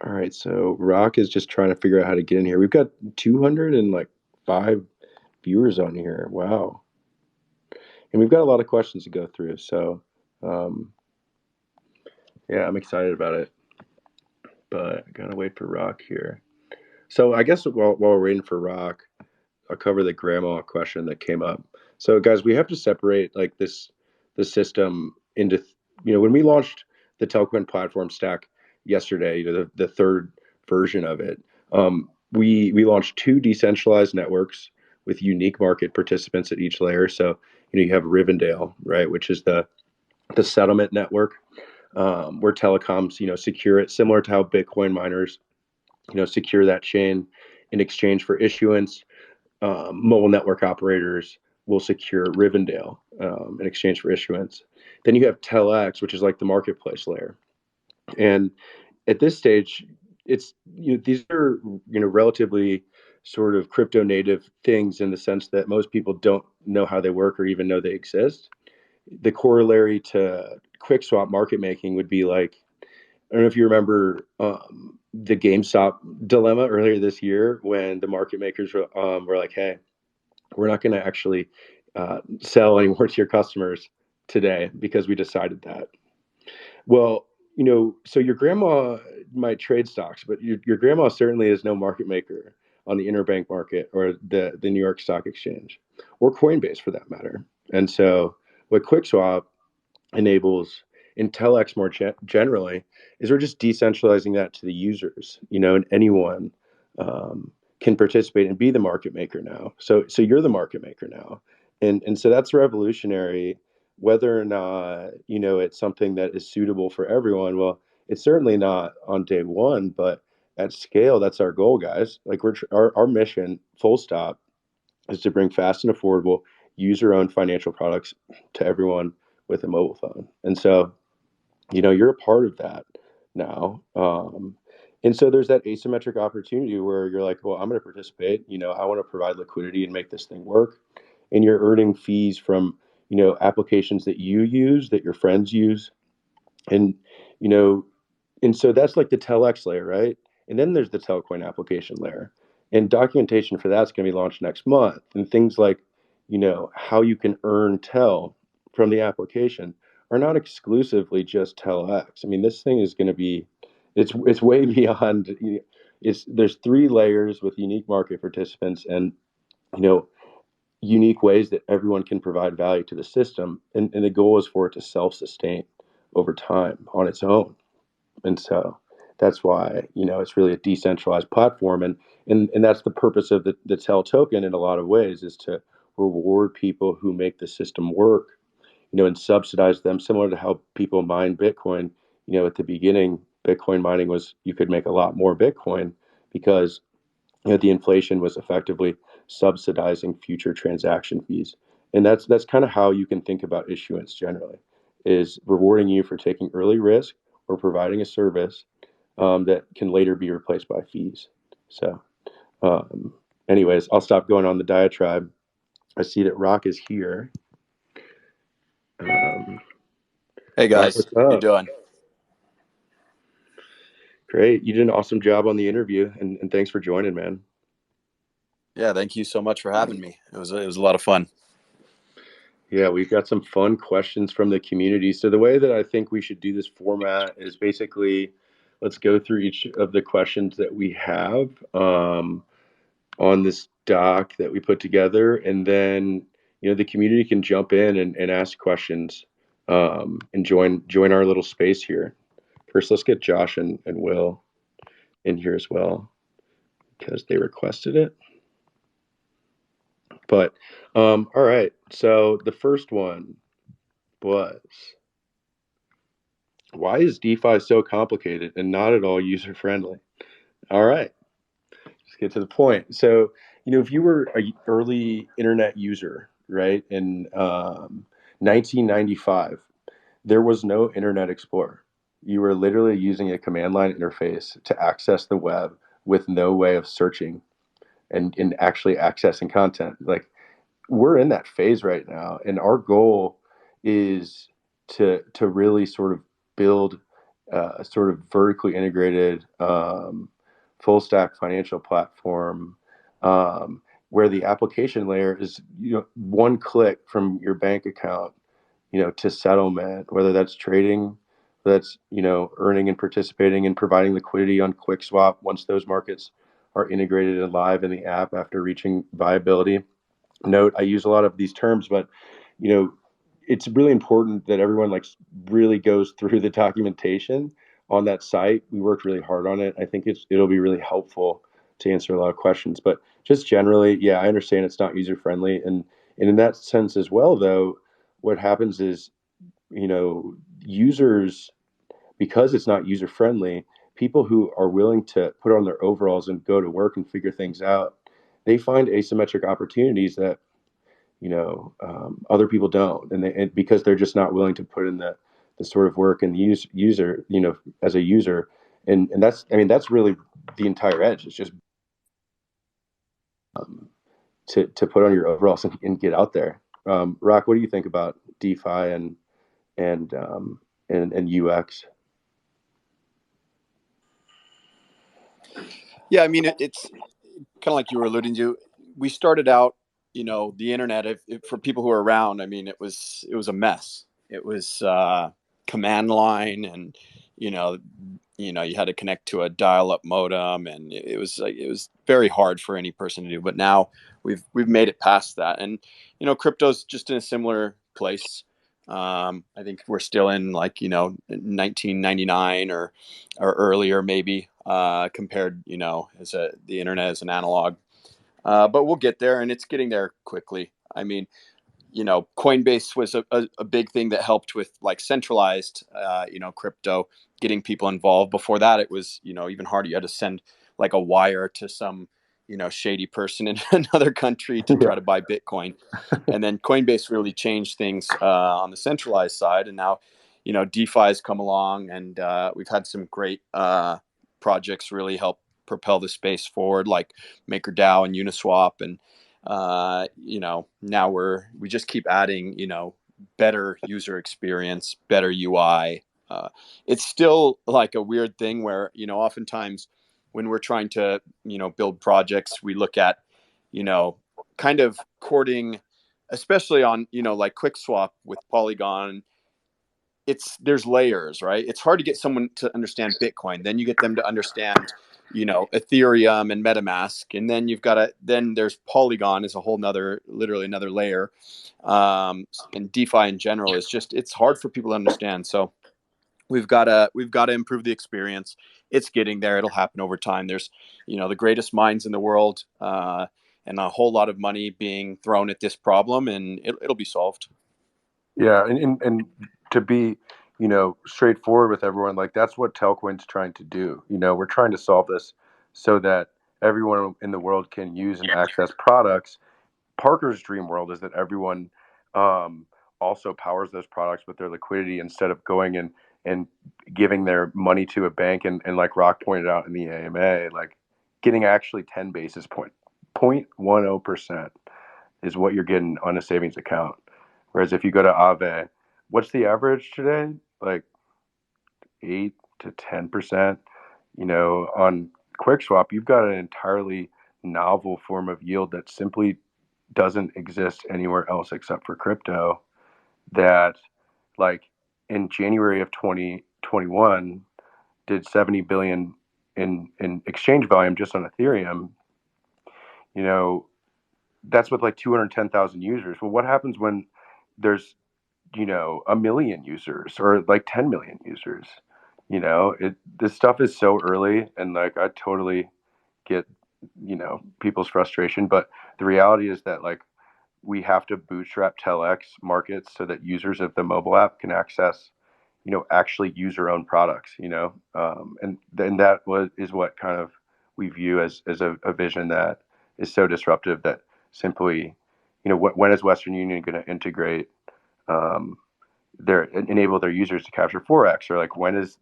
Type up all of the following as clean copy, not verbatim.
All right, so Rock is just trying to figure out how to get in here. We've got 205 viewers on here. Wow. And we've got a lot of questions to go through. So, um, yeah, I'm excited about it. But I gotta wait for Rock here. So I guess while we're waiting for Rock, I'll cover the grandma question that came up. So guys, we have to separate like the system into when we launched the Telcoin platform stack yesterday, the third version of it. We launched two decentralized networks with unique market participants at each layer. So you have Rivendell, right, which is the settlement network, where telecoms secure it, similar to how Bitcoin miners secure that chain in exchange for issuance. Mobile network operators will secure Rivendell in exchange for issuance. Then you have Telex, which is like the marketplace layer. And at this stage, it's these are relatively sort of crypto native things in the sense that most people don't know how they work or even know they exist. The corollary to QuickSwap market making would be like, I don't know if you remember the GameStop dilemma earlier this year when the market makers were like, "Hey, we're not going to actually sell anymore to your customers today because we decided that." Well, so your grandma might trade stocks, but your grandma certainly is no market maker on the interbank market or the New York Stock Exchange or Coinbase for that matter. And so what QuickSwap enables in Telex more generally is we're just decentralizing that to the users, and anyone can participate and be the market maker now. So you're the market maker now, and so that's revolutionary. Whether or not it's something that is suitable for everyone, well, it's certainly not on day one, but at scale, that's our goal, guys. Like our mission, full stop, is to bring fast and affordable user-owned financial products to everyone with a mobile phone. And so, you're a part of that now. And so there's that asymmetric opportunity where you're like, well, I'm going to participate. I want to provide liquidity and make this thing work. And you're earning fees from, applications that you use, that your friends use. And, you know, and so that's like the Telex layer, right? And then there's the Telcoin application layer. And documentation for that's going to be launched next month. And things like, how you can earn Tel from the application are not exclusively just Telex. I mean, this thing is going to be, it's way beyond. It's there's three layers with unique market participants and you know unique ways that everyone can provide value to the system. And the goal is for it to self-sustain over time on its own. And so that's why it's really a decentralized platform, and that's the purpose of the Tel token in a lot of ways is to reward people who make the system work, and subsidize them, similar to how people mine Bitcoin. At the beginning, Bitcoin mining was you could make a lot more Bitcoin because the inflation was effectively subsidizing future transaction fees. And that's kind of how you can think about issuance generally, is rewarding you for taking early risk or providing a service that can later be replaced by fees. So, um, anyways, I'll stop going on the diatribe. I see that Rock is here. Um, Hey Rock, guys, what's how you up? doing? Great. You did an awesome job on the interview, and thanks for joining, man. Yeah, thank you so much for having me. It was a lot of fun. Yeah, we've got some fun questions from the community. So the way that I think we should do this format is basically let's go through each of the questions that we have on this doc that we put together, and then the community can jump in and ask questions and join our little space here. First, let's get Josh and Will in here as well because they requested it. But all right, so the first one was, why is DeFi so complicated and not at all user friendly? All right, let's get to the point. So, if you were a early internet user, right, in 1995, there was no Internet Explorer. You were literally using a command line interface to access the web with no way of searching and actually accessing content. Like, we're in that phase right now, and our goal is to really sort of build sort of vertically integrated full stack financial platform, where the application layer is, one click from your bank account, to settlement, whether that's trading, that's, earning and participating and providing liquidity on Quickswap once those markets are integrated and live in the app after reaching viability. Note, I use a lot of these terms, but you know, it's really important that everyone like really goes through the documentation on that site. We worked really hard on it. I think it'll be really helpful to answer a lot of questions. But just generally, yeah, I understand it's not user friendly, and in that sense as well, though, what happens is, users, because it's not user friendly, people who are willing to put on their overalls and go to work and figure things out, they find asymmetric opportunities that, other people don't, and because they're just not willing to put in the sort of work and user, as a user, and that's, I mean, that's really the entire edge. It's just, um, to put on your overalls and get out there. Rock, what do you think about DeFi and and UX? Yeah, I mean, it's kind of like you were alluding to. We started out, the internet. If for people who are around, I mean, it was a mess. It was command line, and you know, you had to connect to a dial-up modem, and it was very hard for any person to do. But now we've made it past that, and crypto's just in a similar place. I think we're still in, like, 1999 or earlier, maybe, compared, as the internet as an analog. But we'll get there, and it's getting there quickly. I mean, Coinbase was a big thing that helped with, like, centralized, crypto, getting people involved. Before that, it was, even harder. You had to send like a wire to some, shady person in another country to try Yeah. to buy Bitcoin. And then Coinbase really changed things on the centralized side. And now, DeFi has come along, and we've had some great projects really help propel the space forward, like MakerDAO and Uniswap. And now we just keep adding, better user experience, better UI. It's still like a weird thing where, oftentimes when we're trying to, build projects, we look at, you know, kind of courting, especially on, like QuickSwap with Polygon. There's layers, right? It's hard to get someone to understand Bitcoin. Then you get them to understand, Ethereum and MetaMask, and then then there's Polygon is a whole nother, literally another layer. And DeFi in general is just, it's hard for people to understand. So we've got to improve the experience. It's getting there. It'll happen over time. There's, the greatest minds in the world, and a whole lot of money being thrown at this problem, and it'll be solved. Yeah, and to be, straightforward with everyone, like that's what Telcoin's trying to do. We're trying to solve this so that everyone in the world can use and access products. Parker's dream world is that everyone, um, also powers those products with their liquidity instead of going and giving their money to a bank, and like Rock pointed out in the AMA, like getting actually 10 basis point, 0.10% is what you're getting on a savings account. Whereas if you go to Aave, what's the average today? Like 8 to 10%. On QuickSwap, you've got an entirely novel form of yield that simply doesn't exist anywhere else except for crypto. That, like, in January of 2021, did 70 billion in exchange volume just on Ethereum. You know, that's with like 210,000 users. Well, what happens when there's, a million users or like 10 million users? This stuff is so early, and like I totally get, people's frustration, but the reality is that, like, we have to bootstrap Telex markets so that users of the mobile app can access, actually user owned products, and then that is what kind of we view as a vision that is so disruptive that simply, when is Western Union going to integrate, um, enable their users to capture forex, or like when is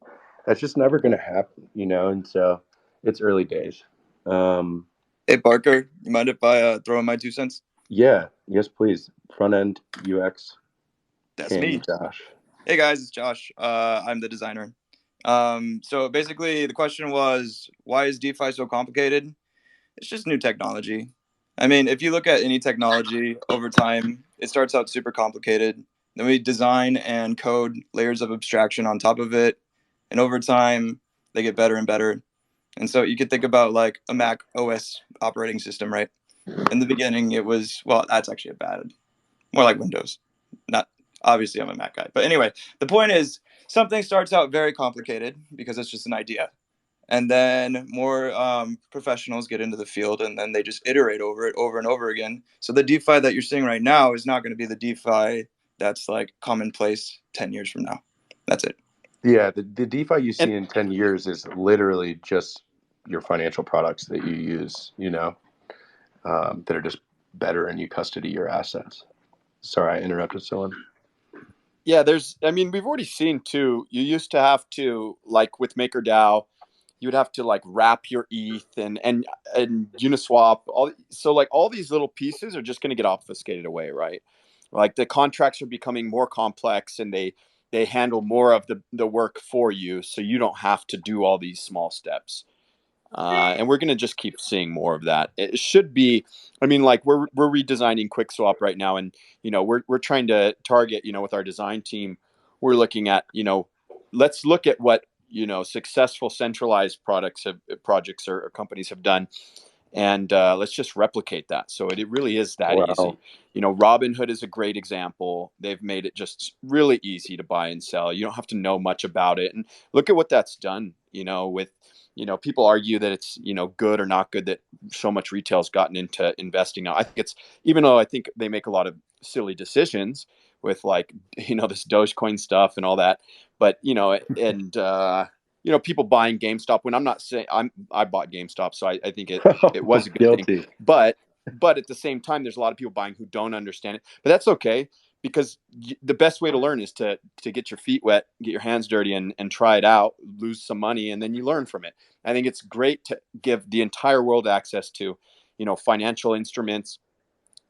that's just never going to happen, and so it's early days. Um, Hey Parker, you mind if I throw in my 2 cents? yeah, yes, please. Front end UX That's king, me. Josh. Hey guys, it's Josh. I'm the designer. So basically, the question was, why is DeFi so complicated? It's just new technology. I mean, if you look at any technology over time, it starts out super complicated. Then we design and code layers of abstraction on top of it. And over time, they get better and better. And so you could think about like a Mac OS operating system, right? In the beginning, it was, well, that's actually a bad, more like Windows. Not, obviously, I'm a Mac guy. But anyway, the point is something starts out very complicated because it's just an idea. And then more professionals get into the field, and then they just iterate over it over and over again. So the DeFi that you're seeing right now is not going to be the DeFi that's like commonplace 10 years from now. That's it. Yeah, the DeFi you And see in 10 years is literally just your financial products that you use, that are just better and you custody your assets. Sorry, I interrupted someone. yeah, I mean, we've already seen too, you used to have to, like with MakerDAO, you would have to like wrap your ETH and Uniswap, all these little pieces are just going to get obfuscated away, right? Like the contracts are becoming more complex, and they handle more of the work for you, so you don't have to do all these small steps. And we're going to just keep seeing more of that. It should be, I mean, like we're redesigning Quickswap right now, and we're trying to target, with our design team, we're looking at, let's look at what successful centralized projects or companies have done, and let's just replicate that. So it really is that Wow. easy. Robinhood is a great example. They've made it just really easy to buy and sell. You don't have to know much about it, and look at what that's done. With people argue that it's good or not good that so much retail's gotten into investing now. I think it's, even though I think they make a lot of silly decisions with like this Dogecoin stuff and all that, but and people buying GameStop, when I'm not saying I bought GameStop, so I think it was a good thing. Guilty. But at the same time, there's a lot of people buying who don't understand it. But that's okay, because the best way to learn is to get your feet wet, get your hands dirty, and try it out, lose some money, and then you learn from it. I think it's great to give the entire world access to financial instruments,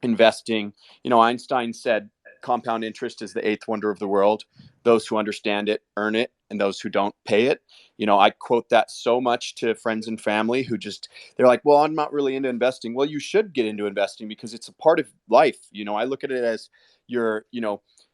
investing. Einstein said compound interest is the eighth wonder of the world. Those who understand it earn it, and those who don't pay it. I quote that so much to friends and family who they're like, well, I'm not really into investing. Well, you should get into investing because it's a part of life. I look at it as your,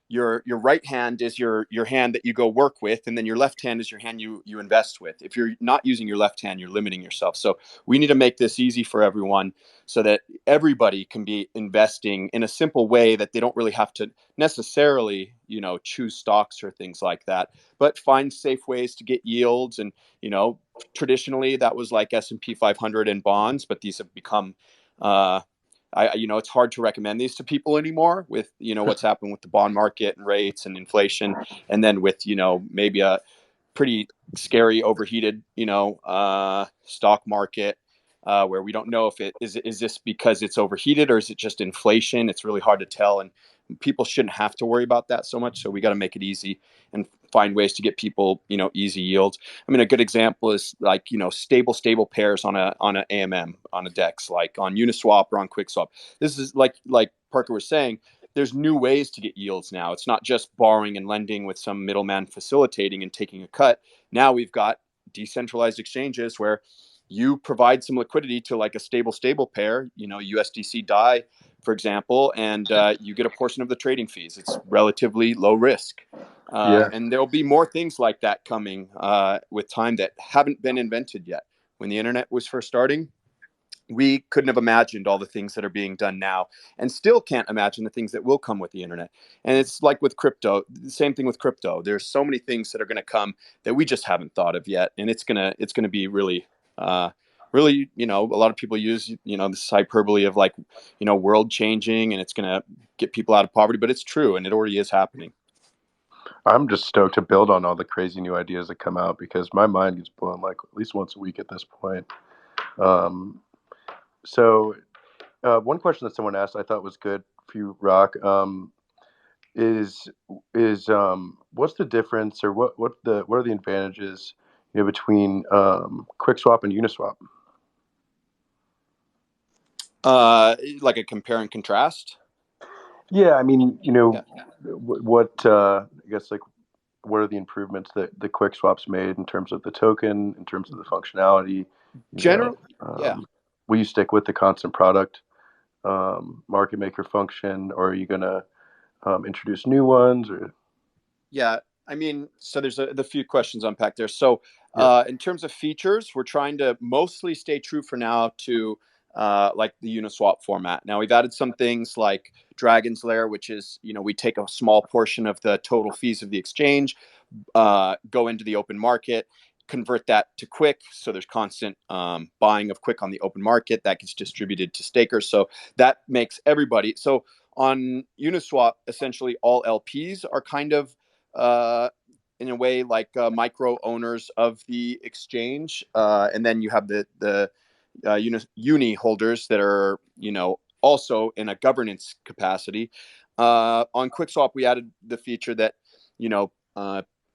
your right hand is your hand that you go work with, and then your left hand is your hand you invest with. If you're not using your left hand, you're limiting yourself. So we need to make this easy for everyone, so that everybody can be investing in a simple way, that they don't really have to necessarily choose stocks or things like that, but find safe ways to get yields. And traditionally that was like S&P 500 and bonds, but these have become it's hard to recommend these to people anymore with what's happened with the bond market and rates and inflation, and then with maybe a pretty scary overheated stock market, where we don't know if it is this because it's overheated or is it just inflation. It's really hard to tell, and people shouldn't have to worry about that so much. So we got to make it easy and find ways to get people easy yields. I mean, a good example is like stable pairs on a AMM, on a DEX, like on Uniswap or on Quickswap. This is like Parker was saying, there's new ways to get yields now. It's not just borrowing and lending with some middleman facilitating and taking a cut. Now we've got decentralized exchanges where you provide some liquidity to like a stable pair, USDC DAI, for example, and you get a portion of the trading fees. It's relatively low risk. Yeah. And there'll be more things like that coming with time that haven't been invented yet. When the internet was first starting, we couldn't have imagined all the things that are being done now, and still can't imagine the things that will come with the internet. And it's like with crypto, the same thing with crypto. There's so many things that are going to come that we just haven't thought of yet. And it's going to be really, really, a lot of people use, this hyperbole of like, world changing, and it's going to get people out of poverty, but it's true. And it already is happening. I'm just stoked to build on all the crazy new ideas that come out, because my mind gets blown like at least once a week at this point. So one question that someone asked I thought was good for you, Rock, is what's the difference, or what are the advantages between QuickSwap and Uniswap? Like a compare and contrast. Yeah, I mean, Yeah. what I guess like what are the improvements that the Quickswap's made in terms of the token, in terms of the functionality? General, yeah. Will you stick with the constant product market maker function, or are you going to introduce new ones? Or Yeah, I mean, so there's the few questions unpacked there. So in terms of features, we're trying to mostly stay true for now to like the Uniswap format. Now we've added some things like Dragon's Lair, which is, we take a small portion of the total fees of the exchange, go into the open market, convert that to Quick. So there's constant buying of Quick on the open market that gets distributed to stakers. So that makes everybody. So on Uniswap, essentially all LPs are kind of in a way like micro owners of the exchange, and then you have the uni holders that are also in a governance capacity. On QuickSwap, we added the feature that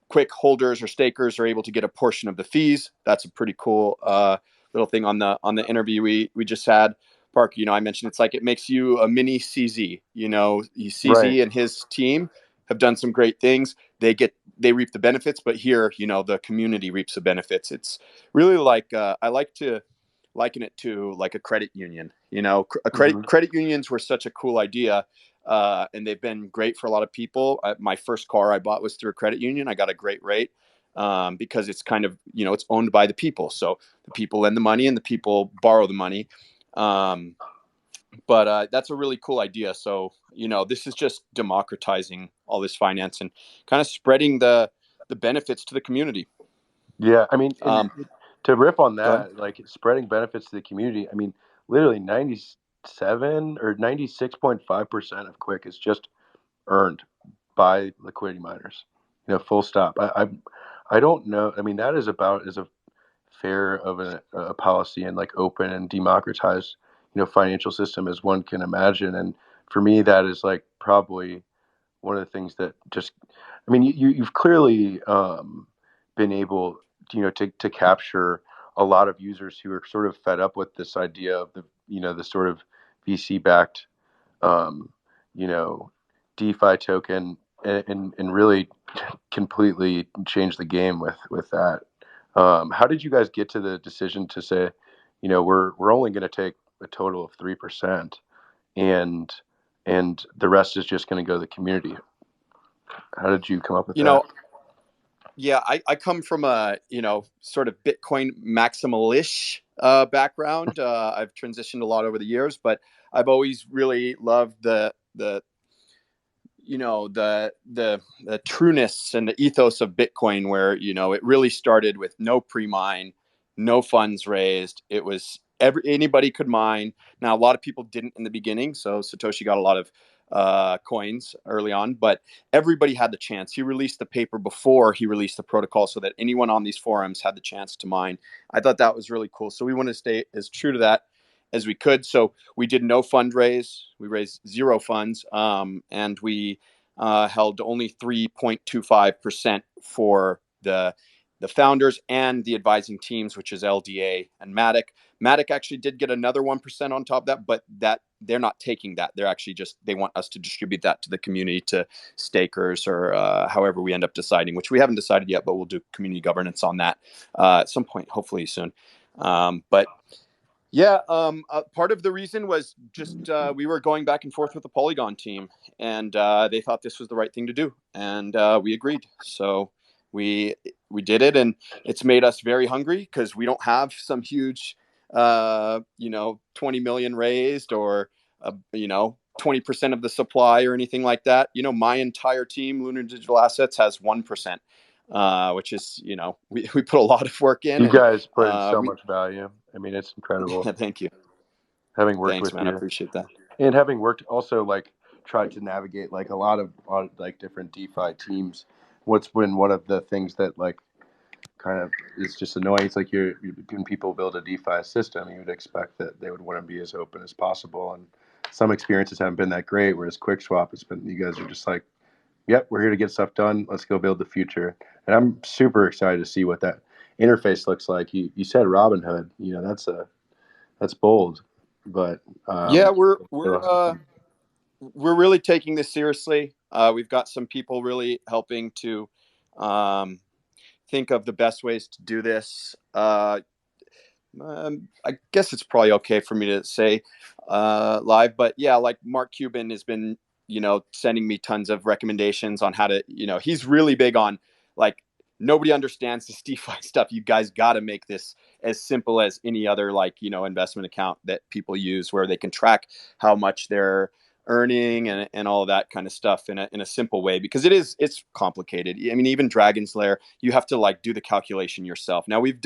Quick holders or stakers are able to get a portion of the fees. That's a pretty cool little thing on the interview we just had. Park, I mentioned it's like it makes you a mini CZ. CZ and his team have done some great things. They reap the benefits, but here, the community reaps the benefits. It's really like I like to liken it to like a credit union. Credit unions were such a cool idea, and they've been great for a lot of people. My first car I bought was through a credit union. I got a great rate because it's kind of it's owned by the people. So the people lend the money and the people borrow the money. But that's a really cool idea. So, this is just democratizing all this finance and kind of spreading the benefits to the community. Yeah, I mean, to riff on that, like spreading benefits to the community, I mean, literally 97 or 96.5% of Quick is just earned by liquidity miners. Full stop. I don't know. I mean, that is about as a fair of a policy and like open and democratized financial system as one can imagine. And for me, that is like probably one of the things that just, I mean, you've clearly been able to capture a lot of users who are sort of fed up with this idea of the sort of VC backed um, you know DeFi token, and really completely change the game with that. How did you guys get to the decision to say, we're only going to take a total of 3%, and the rest is just going to go to the community? How did you come up with that? Yeah, I come from a sort of Bitcoin maximalish background. I've transitioned a lot over the years, but I've always really loved the trueness and the ethos of Bitcoin, where it really started with no pre-mine, no funds raised. It was anybody could mine. Now a lot of people didn't in the beginning, so Satoshi got a lot of coins early on, but everybody had the chance. He released the paper before he released the protocol, so that anyone on these forums had the chance to mine. I thought that was really cool, so we want to stay as true to that as we could. So we did no fundraise. We raised zero funds, and we held only 3.25% for the founders and the advising teams, which is LDA and Matic. Matic actually did get another 1% on top of that, but that they're not taking that. They're actually they want us to distribute that to the community, to stakers, or however we end up deciding, which we haven't decided yet, but we'll do community governance on that at some point, hopefully soon. But yeah, part of the reason was just we were going back and forth with the Polygon team, and they thought this was the right thing to do, and we agreed. So we did it, and it's made us very hungry because we don't have some huge, 20 million raised, or 20% of the supply or anything like that. My entire team, Lunar Digital Assets, has 1%. Which is, we put a lot of work in. You guys put in so much value. I mean, it's incredible. Thank you. Having worked Thanks, with man. you, I appreciate that. And having worked also like tried to navigate like a lot of like different DeFi teams. What's been one of the things that like kind of is just annoying? It's like when people build a DeFi system, you would expect that they would want to be as open as possible, and some experiences haven't been that great. Whereas QuickSwap, it's been, you guys are just like, yep, we're here to get stuff done. Let's go build the future. And I'm super excited to see what that interface looks like. You said Robinhood, that's bold, but yeah, we're really taking this seriously. We've got some people really helping to think of the best ways to do this. I guess it's probably okay for me to say live, but yeah, like Mark Cuban has been, sending me tons of recommendations on how to, he's really big on like nobody understands this DeFi stuff. You guys got to make this as simple as any other investment account that people use, where they can track how much they're earning and all of that kind of stuff in a simple way, because it's complicated. I mean, even Dragon's Lair, you have to do the calculation yourself. Now we've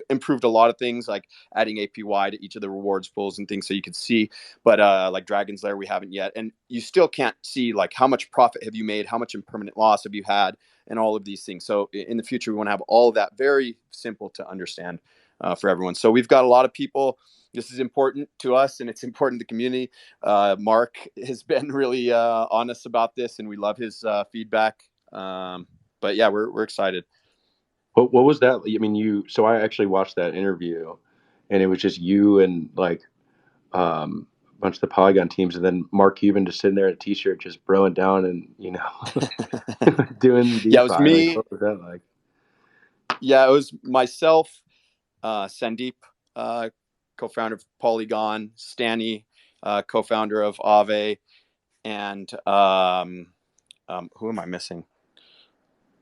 improved a lot of things, like adding APY to each of the rewards pools and things so you can see, but like Dragon's Lair we haven't yet, and you still can't see how much profit have you made, how much impermanent loss have you had, and all of these things. So in the future we want to have all of that very simple to understand for everyone. So we've got a lot of people. This is important to us, and it's important to the community. Mark has been really honest about this, and we love his feedback. But yeah, we're excited. What was that? I mean, so I actually watched that interview, and it was just you and a bunch of the Polygon teams, and then Mark Cuban just sitting there in a t-shirt, just broing down and doing DeFi. Yeah, it was me. What was that like? Yeah, it was myself, Sandeep, co-founder of Polygon, Stanny, co-founder of Aave, and who am I missing?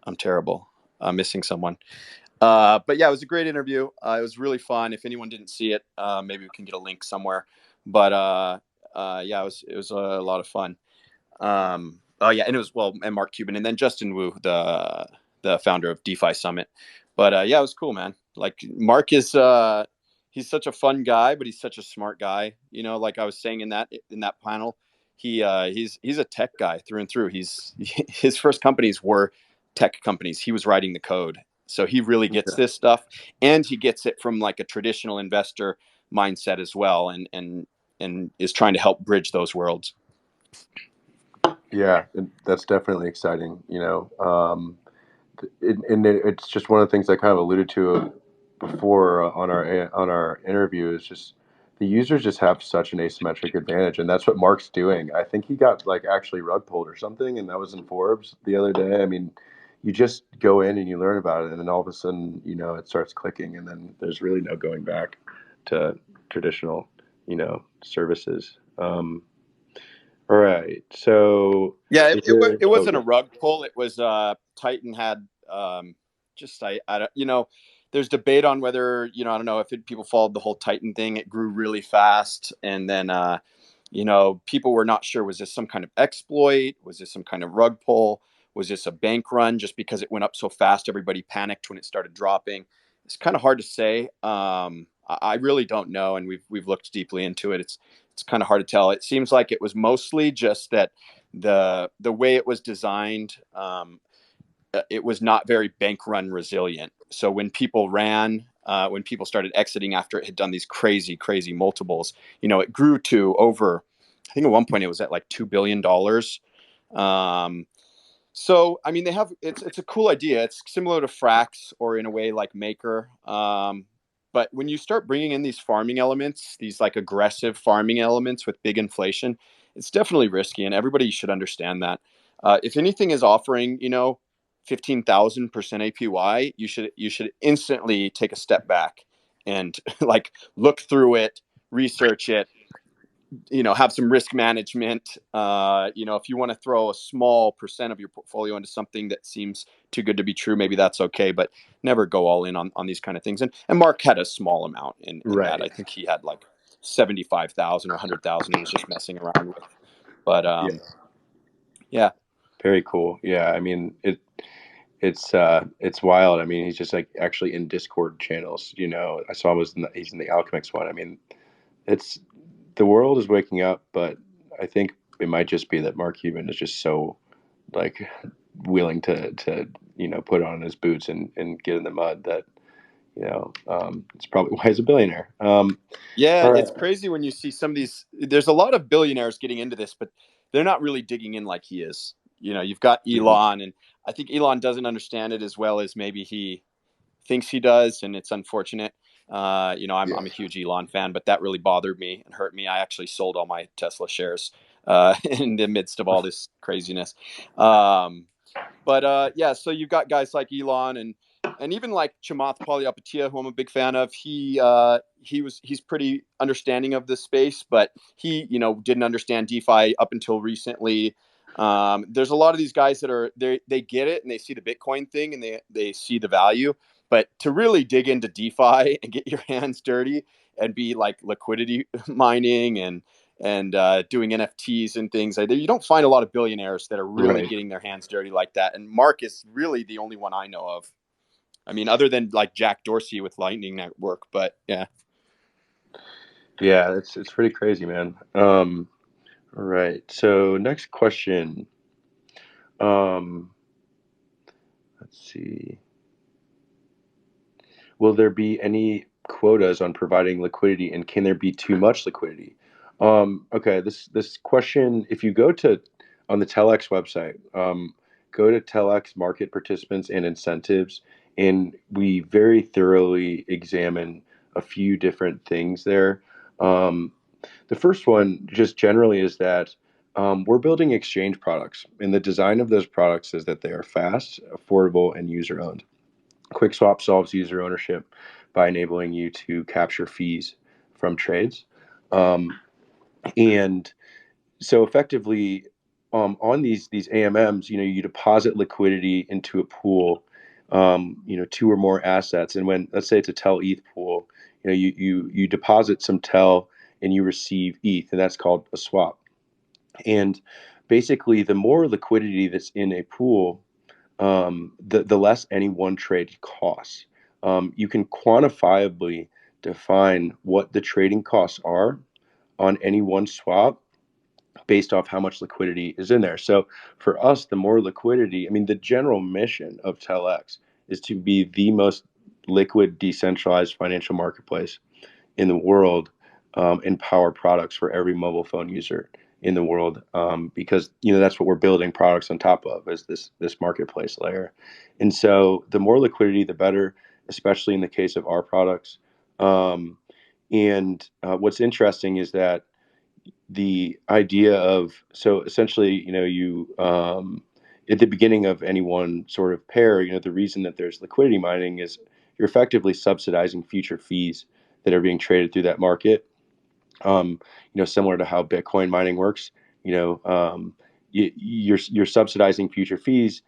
I'm terrible. I'm missing someone. But yeah, it was a great interview. It was really fun. If anyone didn't see it, maybe we can get a link somewhere. But yeah, it was a lot of fun. Oh yeah, and it was and Mark Cuban, and then Justin Wu, the founder of DeFi Summit. But yeah, it was cool, man. Like Mark is he's such a fun guy, but he's such a smart guy. Like I was saying in that panel, he's a tech guy through and through. His first companies were tech companies. He was writing the code, so he really gets this stuff, and he gets it from a traditional investor mindset as well, and is trying to help bridge those worlds. Yeah, that's definitely exciting. It's just one of the things I kind of alluded to before on our interview, is just the users just have such an asymmetric advantage, and that's what Mark's doing. I think he got actually rug pulled or something, and that was in Forbes the other day. I mean, you just go in and you learn about it, and then all of a sudden, it starts clicking, and then there's really no going back to traditional, services. All right, so yeah, it wasn't a rug pull. It was Titan had just I don't there's debate on whether I don't know if people followed the whole Titan thing. It grew really fast, and then people were not sure, was this some kind of exploit, was this some kind of rug pull, was this a bank run? Just because it went up so fast, everybody panicked when it started dropping. It's kind of hard to say. I really don't know, and we've looked deeply into it. It's kind of hard to tell. It seems like it was mostly just that the way it was designed, it was not very bank run resilient. So when people when people started exiting after it had done these crazy multiples, it grew to over, I think at one point it was at $2 billion. So I mean, it's a cool idea. It's similar to Frax, or in a way like Maker. But when you start bringing in these farming elements, these aggressive farming elements with big inflation, it's definitely risky, and everybody should understand that. If anything is offering, 15,000% APY, you should instantly take a step back and look through it, research it, have some risk management. If you want to throw a small percent of your portfolio into something that seems too good to be true, maybe that's okay, but never go all in on these kind of things. And Mark had a small amount in right. that. I think he had 75,000 or 100,000 he was just messing around with. But yeah. Very cool. Yeah, I mean it's wild. I mean, he's just actually in Discord channels. I saw him he's in the Alchemix one. I mean, the world is waking up, but I think it might just be that Mark Cuban is just so willing to put on his boots and get in the mud that it's probably why he's a billionaire. Yeah, it's crazy when you see some of these. There's a lot of billionaires getting into this, but they're not really digging in like he is. You've got Elon, and I think Elon doesn't understand it as well as maybe he thinks he does, and it's unfortunate. I'm a huge Elon fan, but that really bothered me and hurt me. I actually sold all my Tesla shares in the midst of all this craziness. But yeah, so you've got guys like Elon and even like Chamath Palihapitiya, who I'm a big fan of. He's pretty understanding of this space, but he didn't understand DeFi up until recently. There's a lot of these guys that they get it and they see the Bitcoin thing and they see the value, but to really dig into DeFi and get your hands dirty and be like liquidity mining and doing NFTs and things like that. You don't find a lot of billionaires that are really Right. getting their hands dirty like that. And Mark is really the only one I know of. I mean, other than like Jack Dorsey with Lightning Network, but yeah. Yeah, it's pretty crazy, man. All right. So next question. Um, let's see. Will there be any quotas on providing liquidity, and can there be too much liquidity? Okay, this question, if you go to on the Telex website, go to Telex market participants and incentives, and we very thoroughly examine a few different things there. Um, the first one, just generally, is that we're building exchange products, and the design of those products is that they are fast, affordable, and user owned. QuickSwap solves user ownership by enabling you to capture fees from trades. Um, and so effectively, on these AMMs, you deposit liquidity into a pool, two or more assets. And when, let's say it's a Tel ETH pool, you deposit some Tel and you receive ETH, and that's called a swap. And basically, the more liquidity that's in a pool, the less any one trade costs. You can quantifiably define what the trading costs are on any one swap based off how much liquidity is in there. So for us, the more liquidity, I mean, the general mission of Telex is to be the most liquid, decentralized financial marketplace in the world, and power products for every mobile phone user in the world, because that's what we're building products on top of, is this marketplace layer. And so the more liquidity, the better, especially in the case of our products. And what's interesting is that the idea of, so essentially, you at the beginning of any one sort of pair, the reason that there's liquidity mining is you're effectively subsidizing future fees that are being traded through that market. Similar to how Bitcoin mining works, you're subsidizing future fees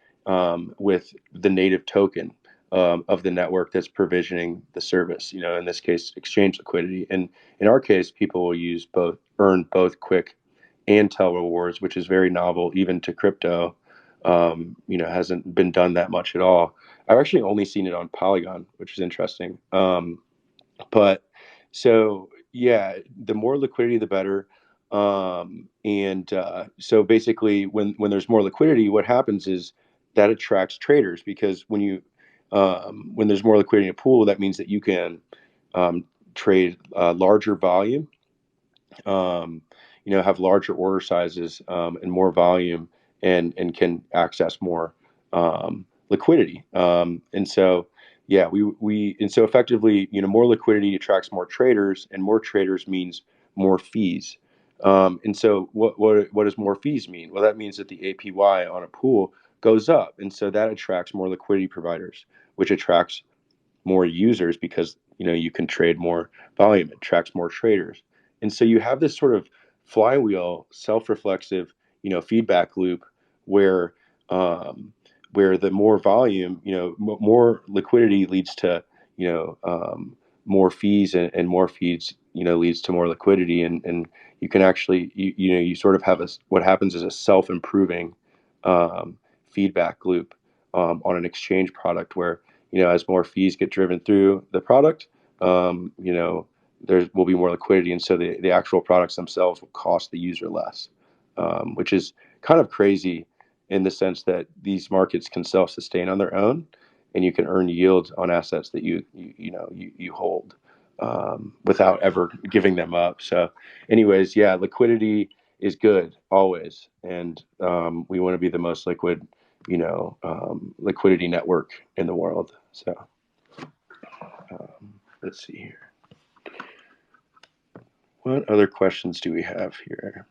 with the native token of the network that's provisioning the service. In this case, exchange liquidity. And in our case, people will earn both quick and Tel rewards, which is very novel, even to crypto. Hasn't been done that much at all. I've actually only seen it on Polygon, which is interesting. But so yeah, the more liquidity, the better. And so basically, when there's more liquidity, what happens is that attracts traders, because when there's more liquidity in a pool, that means that you can trade larger volume, um, have larger order sizes, and more volume, and can access more liquidity. And so, yeah, and so effectively, more liquidity attracts more traders, and more traders means more fees. And so, what does more fees mean? Well, that means that the APY on a pool goes up, and so that attracts more liquidity providers, which attracts more users, because you can trade more volume. It attracts more traders, and so you have this sort of flywheel, self-reflexive, feedback loop, where um, where the more volume, more liquidity leads to more fees, and more feeds leads to more liquidity, and you can actually you sort of have what happens is a self-improving um, feedback loop on an exchange product, where as more fees get driven through the product, there will be more liquidity, and so the actual products themselves will cost the user less, which is kind of crazy in the sense that these markets can self-sustain on their own, and you can earn yield on assets that you hold, without ever giving them up. So, anyways, yeah, liquidity is good always, and we want to be the most liquid, liquidity network in the world. So, let's see here. What other questions do we have here?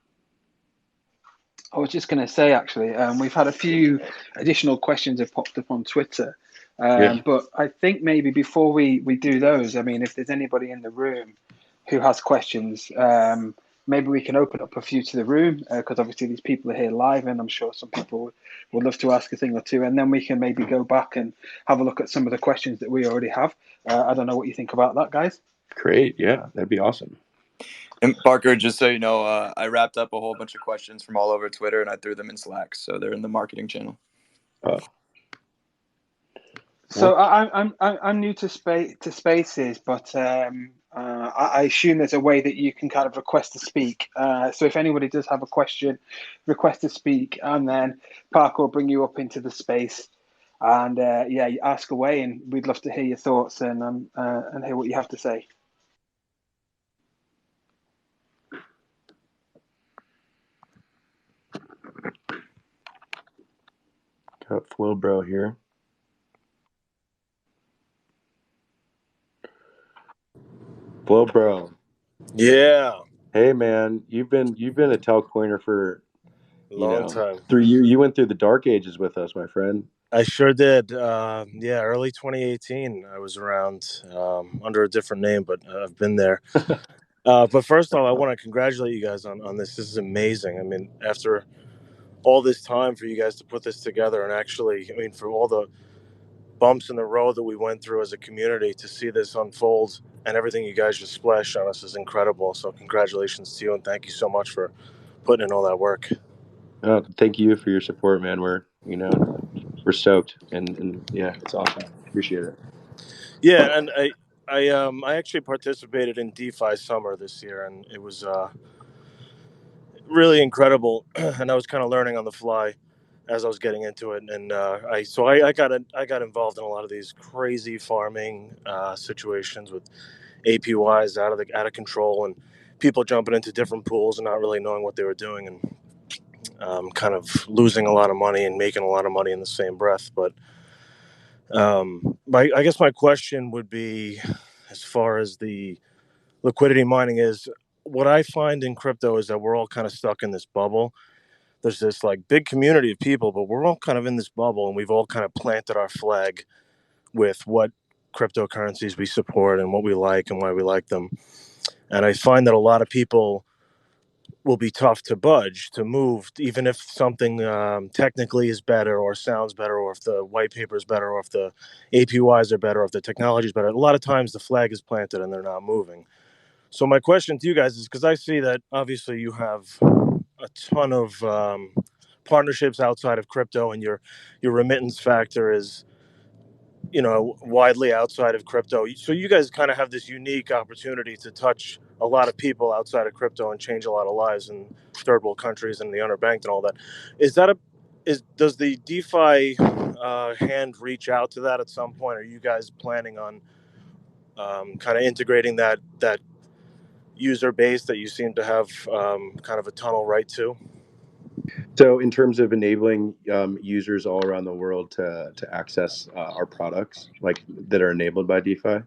I was just going to say, actually, we've had a few additional questions have popped up on Twitter. Yeah. But I think maybe before we do those, I mean, if there's anybody in the room who has questions, maybe we can open up a few to the room because obviously these people are here live, and I'm sure some people would love to ask a thing or two, and then we can maybe go back and have a look at some of the questions that we already have. I don't know what you think about that, guys. Great. Yeah, that'd be awesome. And Parker, just so you know, I wrapped up a whole bunch of questions from all over Twitter and I threw them in Slack, so they're in the marketing channel. Oh. So I'm new to spaces, but I assume there's a way that you can kind of request to speak. So if anybody does have a question, request to speak, and then Parker will bring you up into the space, and yeah, you ask away, and we'd love to hear your thoughts and hear what you have to say. Got Flow Bro here. Flow Bro. Yeah. Hey man, you've been a Telcoiner for Long time. you went through the dark ages with us, my friend. I sure did. Yeah, early 2018. I was around under a different name, but I've been there. But first of all, I want to congratulate you guys on this. This is amazing. I mean, after all this time for you guys to put this together and actually, I mean, for all the bumps in the road that we went through as a community to see this unfold and everything you guys just splashed on us is incredible. So congratulations to you and thank you so much for putting in all that work. Thank you for your support, man. We're stoked and yeah, it's awesome. Appreciate it. Yeah, and I actually participated in DeFi Summer this year, and it was really incredible. And I was kind of learning on the fly as I was getting into it, and I got involved in a lot of these crazy farming situations with APYs out of control, and people jumping into different pools and not really knowing what they were doing, and kind of losing a lot of money and making a lot of money in the same breath. But I guess my question would be, as far as the liquidity mining is, what I find in crypto is that we're all kind of stuck in this bubble. There's this like big community of people, but we're all kind of in this bubble, and we've all kind of planted our flag with what cryptocurrencies we support and what we like and why we like them. And I find that a lot of people will be tough to budge, to move, even if something technically is better or sounds better, or if the white paper is better, or if the APYs are better, or if the technology is better. A lot of times the flag is planted and they're not moving. So my question to you guys is, because I see that obviously you have a ton of partnerships outside of crypto, and your remittance factor is widely outside of crypto. So you guys kind of have this unique opportunity to touch a lot of people outside of crypto and change a lot of lives in third world countries and the underbanked and all that. Does the DeFi hand reach out to that at some point? Are you guys planning on kind of integrating that user base that you seem to have kind of a tunnel right to? So, in terms of enabling users all around the world to access our products, like that are enabled by DeFi,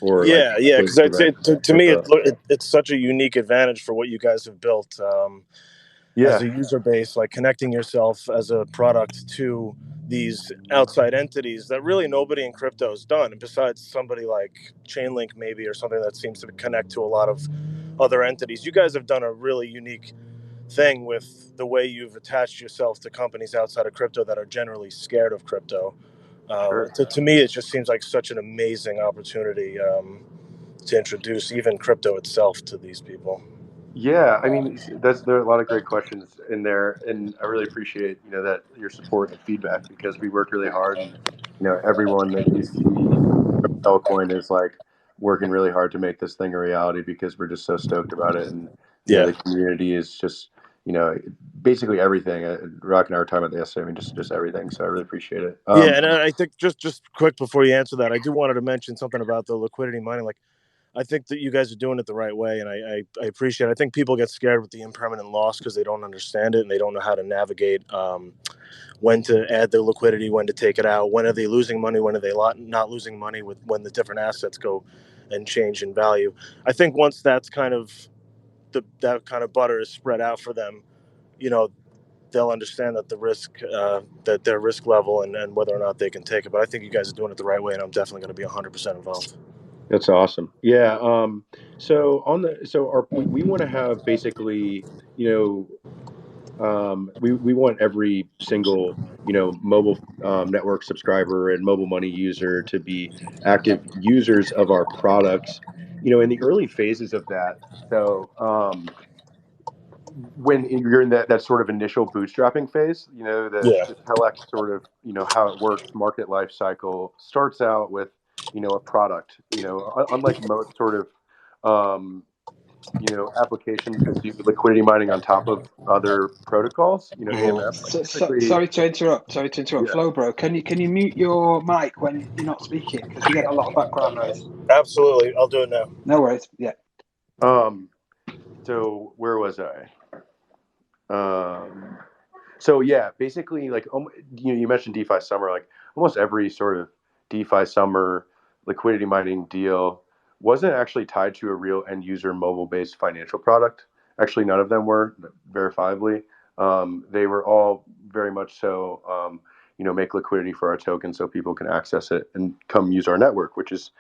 or like Yeah, because I'd say to with me the it's such a unique advantage for what you guys have built as a user base, like connecting yourself as a product to these outside entities that really nobody in crypto has done, besides somebody like Chainlink maybe, or something that seems to connect to a lot of other entities. You guys have done a really unique thing with the way you've attached yourself to companies outside of crypto that are generally scared of crypto. Sure. To me, it just seems like such an amazing opportunity to introduce even crypto itself to these people. Yeah, I mean, there are a lot of great questions in there, and I really appreciate that your support and the feedback, because we work really hard, and everyone that you see from Telcoin is like working really hard to make this thing a reality, because we're just so stoked about it, and Yeah. the community is just basically everything. Rock and I were talking about this yesterday. I mean, just everything. So I really appreciate it. Yeah, and I think just quick before you answer that, I do wanted to mention something about the liquidity mining. Like, I think that you guys are doing it the right way, and I appreciate it. I think people get scared with the impermanent loss because they don't understand it and they don't know how to navigate when to add the liquidity, when to take it out, when are they losing money, when are they not losing money, with when the different assets go and change in value. I think once that's kind of that kind of butter is spread out for them, you know, they'll understand that the risk, that their risk level and whether or not they can take it. But I think you guys are doing it the right way, and I'm definitely going to be 100% involved. That's awesome. Yeah. So we want to have basically, we want every single, mobile network subscriber and mobile money user to be active users of our products. In the early phases of that, so when you're in that sort of initial bootstrapping phase, Yeah. the Telex sort of, how it works, market life cycle starts out with, a product, unlike most sort of, um, applications that do liquidity mining on top of other protocols, AMM, like typically, Sorry to interrupt. Sorry to interrupt. yeah. Flo, bro, can you mute your mic when you're not speaking? Because we get a lot of background noise. Absolutely. I'll do it now. No worries. Yeah. So where was I? So yeah, basically, like, you mentioned DeFi Summer, like almost every sort of DeFi Summer liquidity mining deal wasn't actually tied to a real end user mobile based financial product. Actually, none of them were verifiably. They were all very much so, make liquidity for our token so people can access it and come use our network, which is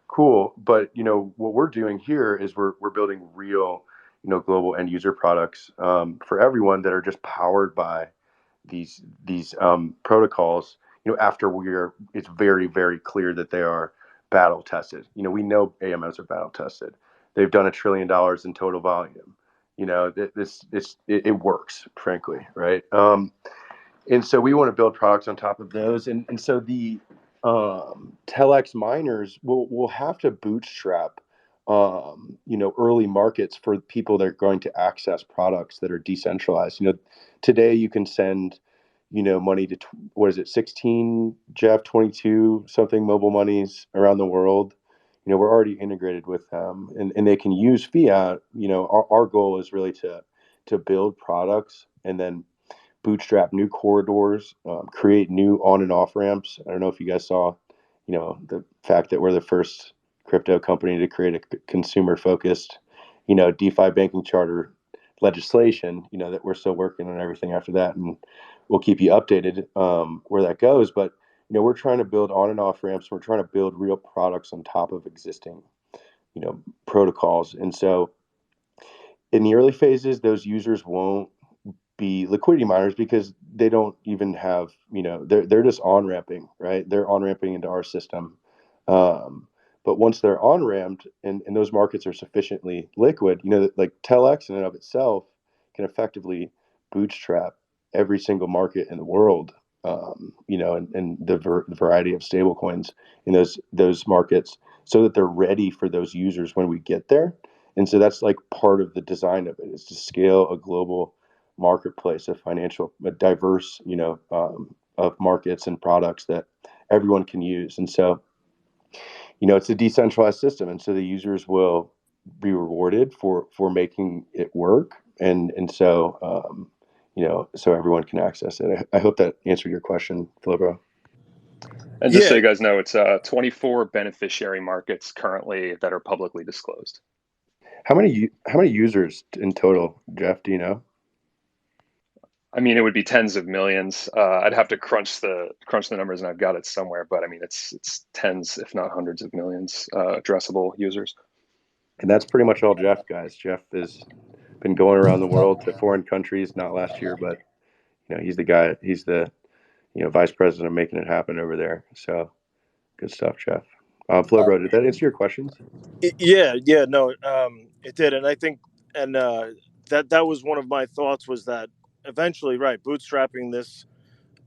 cool. But what we're doing here is we're building real, global end user products, for everyone that are just powered by these protocols. After it's very, very clear that they are battle tested. We know AMMs are battle tested. They've done $1 trillion in total volume. It works, frankly, right? And so we want to build products on top of those, and so the Telex miners will have to bootstrap, early markets for people that are going to access products that are decentralized. Today you can send, money to, what is it, 16, Jeff, 22 something mobile monies around the world. We're already integrated with them, and they can use fiat. Our goal is really to build products and then bootstrap new corridors, create new on and off ramps. I don't know if you guys saw, the fact that we're the first crypto company to create a consumer focused, DeFi banking charter legislation, that we're still working on everything after that. And we'll keep you updated, where that goes. But, we're trying to build on and off ramps. We're trying to build real products on top of existing, protocols. And so in the early phases, those users won't be liquidity miners because they don't even have, they're just on ramping, right? They're on ramping into our system. But once they're on ramped and those markets are sufficiently liquid, like Telex in and of itself can bootstrap every single market in the world, and the variety of stable coins in those markets so that they're ready for those users when we get there. And so that's like part of the design of it, is to scale a global marketplace of a diverse, of markets and products that everyone can use. And so, it's a decentralized system, and so the users will be rewarded for making it work, and so, so everyone can access it. I hope that answered your question, Philippo. And just so you guys know, it's 24 beneficiary markets currently that are publicly disclosed. How many users in total, Jeff? Do you know? I mean, it would be tens of millions. I'd have to crunch the numbers, and I've got it somewhere. But I mean, it's tens, if not hundreds of millions, addressable users. And that's pretty much all Jeff, guys. Jeff has been going around the world to foreign countries, not last year, but he's the guy. He's the vice president of making it happen over there. So good stuff, Jeff. Flo, bro, did that answer your questions? Yeah, no, it did, and I think, and that was one of my thoughts, was that eventually, right, bootstrapping this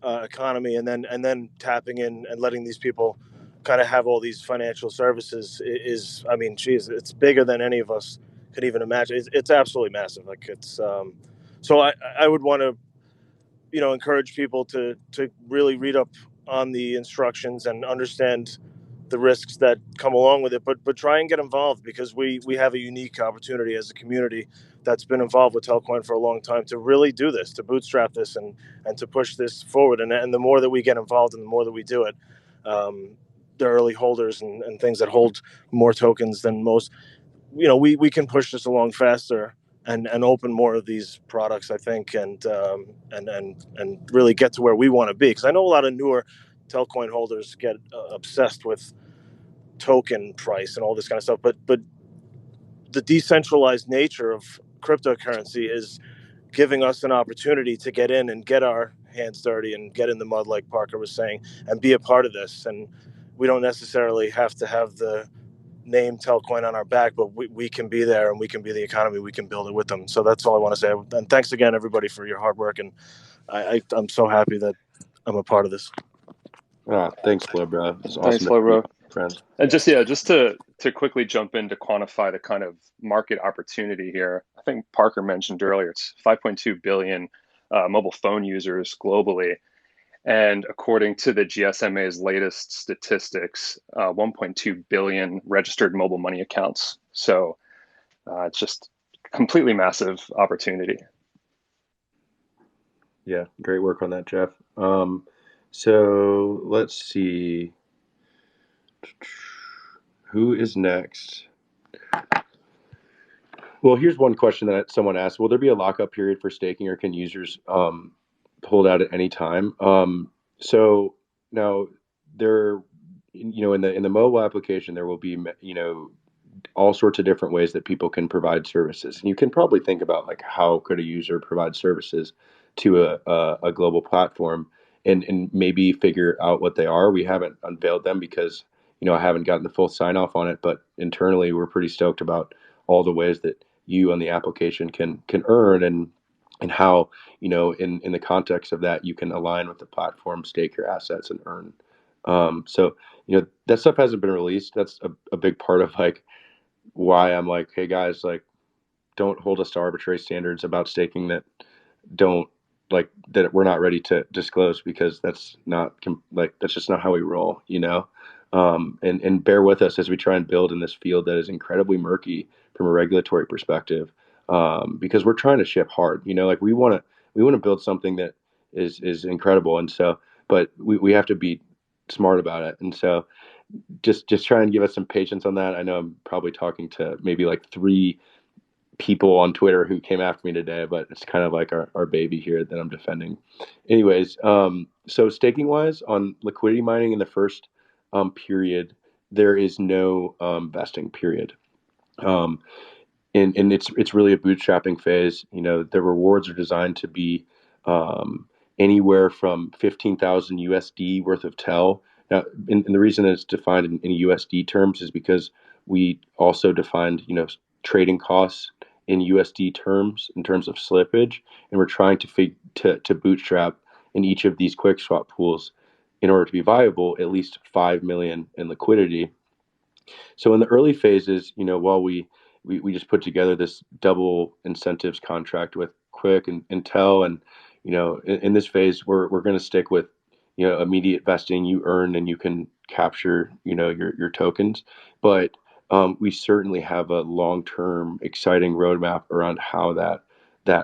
economy and then tapping in and letting these people kind of have all these financial services is, I mean, geez, it's bigger than any of us could even imagine. It's absolutely massive. Like, it's so I would want to, encourage people to really read up on the instructions and understand the risks that come along with it, but try and get involved, because we have a unique opportunity as a community that's been involved with Telcoin for a long time to really do this, to bootstrap this, and to push this forward. And the more that we get involved and the more that we do it, the early holders and things that hold more tokens than most, we can push this along faster and open more of these products, I think, and really get to where we want to be. Because I know a lot of newer Telcoin holders get obsessed with token price and all this kind of stuff, but the decentralized nature of cryptocurrency is giving us an opportunity to get in and get our hands dirty and get in the mud, like Parker was saying, and be a part of this. And we don't necessarily have to have the name Telcoin on our back, but we can be there, and we can be the economy. We can build it with them. So that's all I want to say. And thanks again, everybody, for your hard work. And I'm so happy that I'm a part of this. Thanks, Flo, bro. It's awesome. Thanks, Flo, bro. Friend. And just to quickly jump in to quantify the kind of market opportunity here, I think Parker mentioned earlier, it's 5.2 billion mobile phone users globally. And according to the GSMA's latest statistics, 1.2 billion registered mobile money accounts. So it's just completely massive opportunity. Yeah, great work on that, Jeff. So let's see. Who is next? Well, here's one question that someone asked: will there be a lockup period for staking, or can users hold out at any time? So now there, in the mobile application, there will be all sorts of different ways that people can provide services, and you can probably think about like how could a user provide services to a global platform, and maybe figure out what they are. We haven't unveiled them because I haven't gotten the full sign off on it, but internally we're pretty stoked about all the ways that you on the application can earn, and how in the context of that you can align with the platform, stake your assets, and earn. So that stuff hasn't been released. That's a big part of like why I'm like, hey guys, like don't hold us to arbitrary standards about staking that don't like that we're not ready to disclose, because that's not that's just not how we roll, and bear with us as we try and build in this field that is incredibly murky from a regulatory perspective, because we're trying to ship hard, like we want to build something that is incredible, and so but we have to be smart about it, and so just try and give us some patience on that. I know I'm probably talking to maybe like 3 people on Twitter who came after me today, but it's kind of like our baby here that I'm defending. Anyways, so staking wise on liquidity mining in the first period, there is no vesting period. And it's really a bootstrapping phase. The rewards are designed to be anywhere from 15,000 USD worth of TEL. Now, and the reason that it's defined in USD terms is because we also defined, trading costs in USD terms in terms of slippage, and we're trying to bootstrap in each of these Quickswap pools in order to be viable at least 5 million in liquidity. So in the early phases, while we just put together this double incentives contract with Quick and Tel, and in this phase we're going to stick with immediate vesting. You earn and you can capture your tokens, but we certainly have a long-term exciting roadmap around how that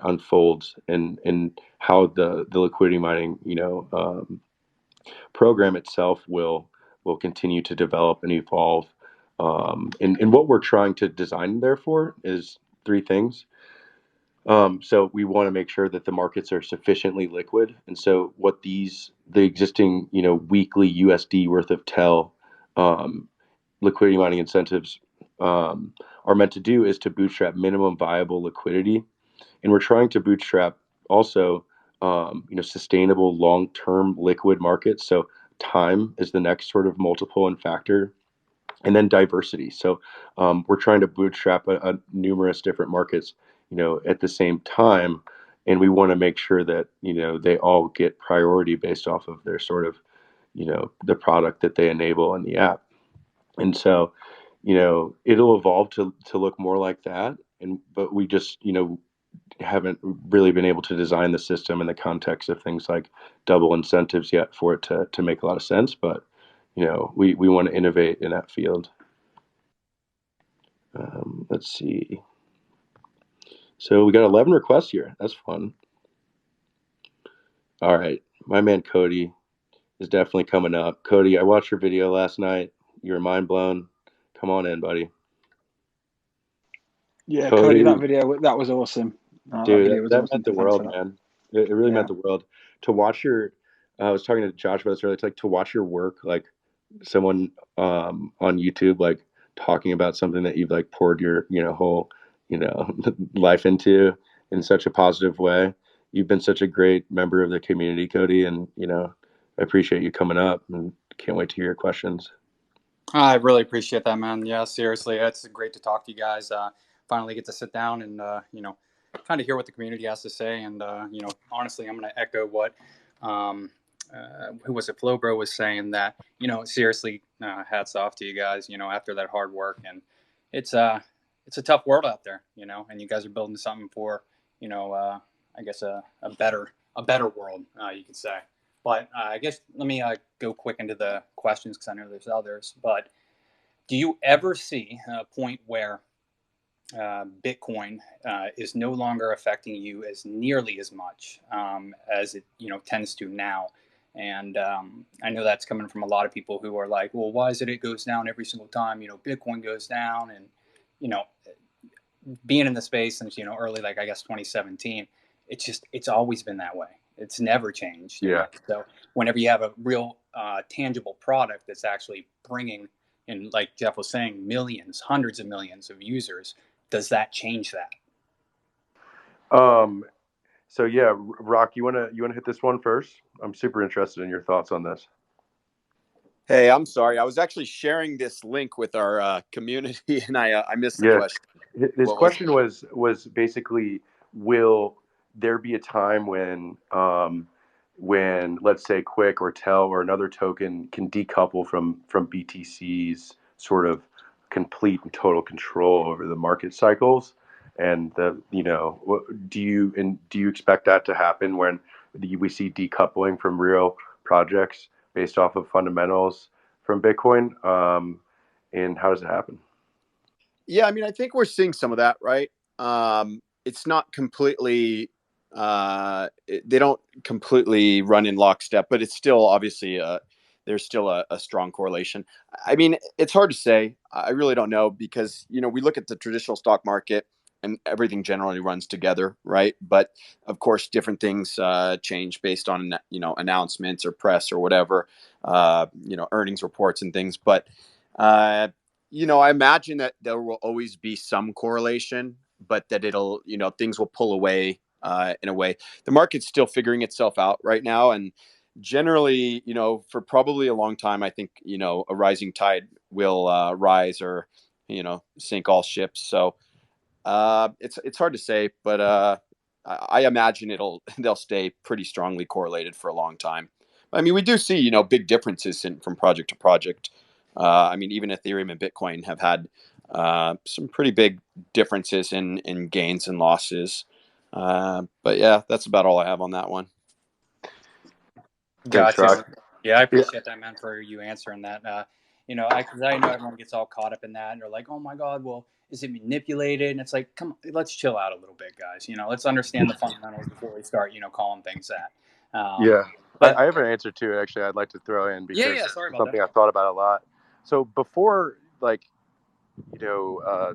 unfolds, and how the liquidity mining program itself will continue to develop and evolve. And what we're trying to design, therefore, is 3 things. So we want to make sure that the markets are sufficiently liquid, and so what the existing weekly USD worth of TEL liquidity mining incentives are meant to do is to bootstrap minimum viable liquidity, and we're trying to bootstrap also sustainable long-term liquid markets. So time is the next sort of multiple and factor, and then diversity. So we're trying to bootstrap a numerous different markets at the same time, and we want to make sure that they all get priority based off of their sort of the product that they enable in the app. And so it'll evolve to look more like that, but we just haven't really been able to design the system in the context of things like double incentives yet for it to make a lot of sense. But we want to innovate in that field. Let's see. So we got 11 requests here. That's fun. All right, my man Cody is definitely coming up. Cody, I watched your video last night. You were mind blown. Come on in, buddy. Yeah, Cody, Cody, that was awesome. That dude, video was that awesome. meant the Thanks for world, that. man. It really meant Yeah. the world to watch your. I was talking to Josh about this earlier. It's like to watch your work, like someone on YouTube, like talking about something that you've like poured your whole life into in such a positive way. You've been such a great member of the community, Cody, and I appreciate you coming up and can't wait to hear your questions. I really appreciate that, man. Yeah, seriously, it's great to talk to you guys. Finally get to sit down and kind of hear what the community has to say. And honestly, I'm going to echo what um, who was it, Flowbro was saying that seriously, hats off to you guys. After that hard work, and it's it's a tough world out there. And you guys are building something for I guess a better world, you could say. But I guess let me go quick into the questions because I know there's others. But do you ever see a point where Bitcoin is no longer affecting you as nearly as much as it tends to now? And I know that's coming from a lot of people who are like, well, why is it goes down every single time Bitcoin goes down? And you know being in the space since early, like I guess 2017, it's always been that way. It's never changed. Yeah. So whenever you have a real tangible product that's actually bringing in, like Jeff was saying, millions, hundreds of millions of users, does that change that? So yeah, Rock, you wanna hit this one first? I'm super interested in your thoughts on this. Hey, I'm sorry. I was actually sharing this link with our community, and I missed the Yeah, question. his What was question was basically, will there be a time when let's say Quick or Tel or another token can decouple from BTC's sort of complete and total control over the market cycles? And do you expect that to happen when we see decoupling from real projects based off of fundamentals from Bitcoin? And how does it happen? Yeah, I mean, I think we're seeing some of that, right? It's not completely, they don't completely run in lockstep, but it's still obviously, there's still a strong correlation. I mean, it's hard to say. I really don't know because, we look at the traditional stock market and everything generally runs together, right? But of course, different things change based on, announcements or press or whatever, earnings reports and things. But, uh, I imagine that there will always be some correlation, but that it'll, things will pull away in a way. The market's still figuring itself out right now. And generally, for probably a long time, I think, a rising tide will rise or, sink all ships. So it's hard to say, but I imagine they'll stay pretty strongly correlated for a long time. I mean, we do see, big differences from project to project. I mean, even Ethereum and Bitcoin have had some pretty big differences in gains and losses. But yeah, that's about all I have on that one. Thanks, Gotcha. Rock. Yeah, I Yeah, appreciate that, man, for you answering that. Because I know everyone gets all caught up in that, and they're like, "Oh my God, well, is it manipulated?" And it's like, come on, let's chill out a little bit, guys. Let's understand the fundamentals before we start, calling things that. yeah. I But have an answer to it actually. I'd like to throw in yeah, because yeah. Sorry it's about that. something I've thought about a lot. So before, like, you know, uh,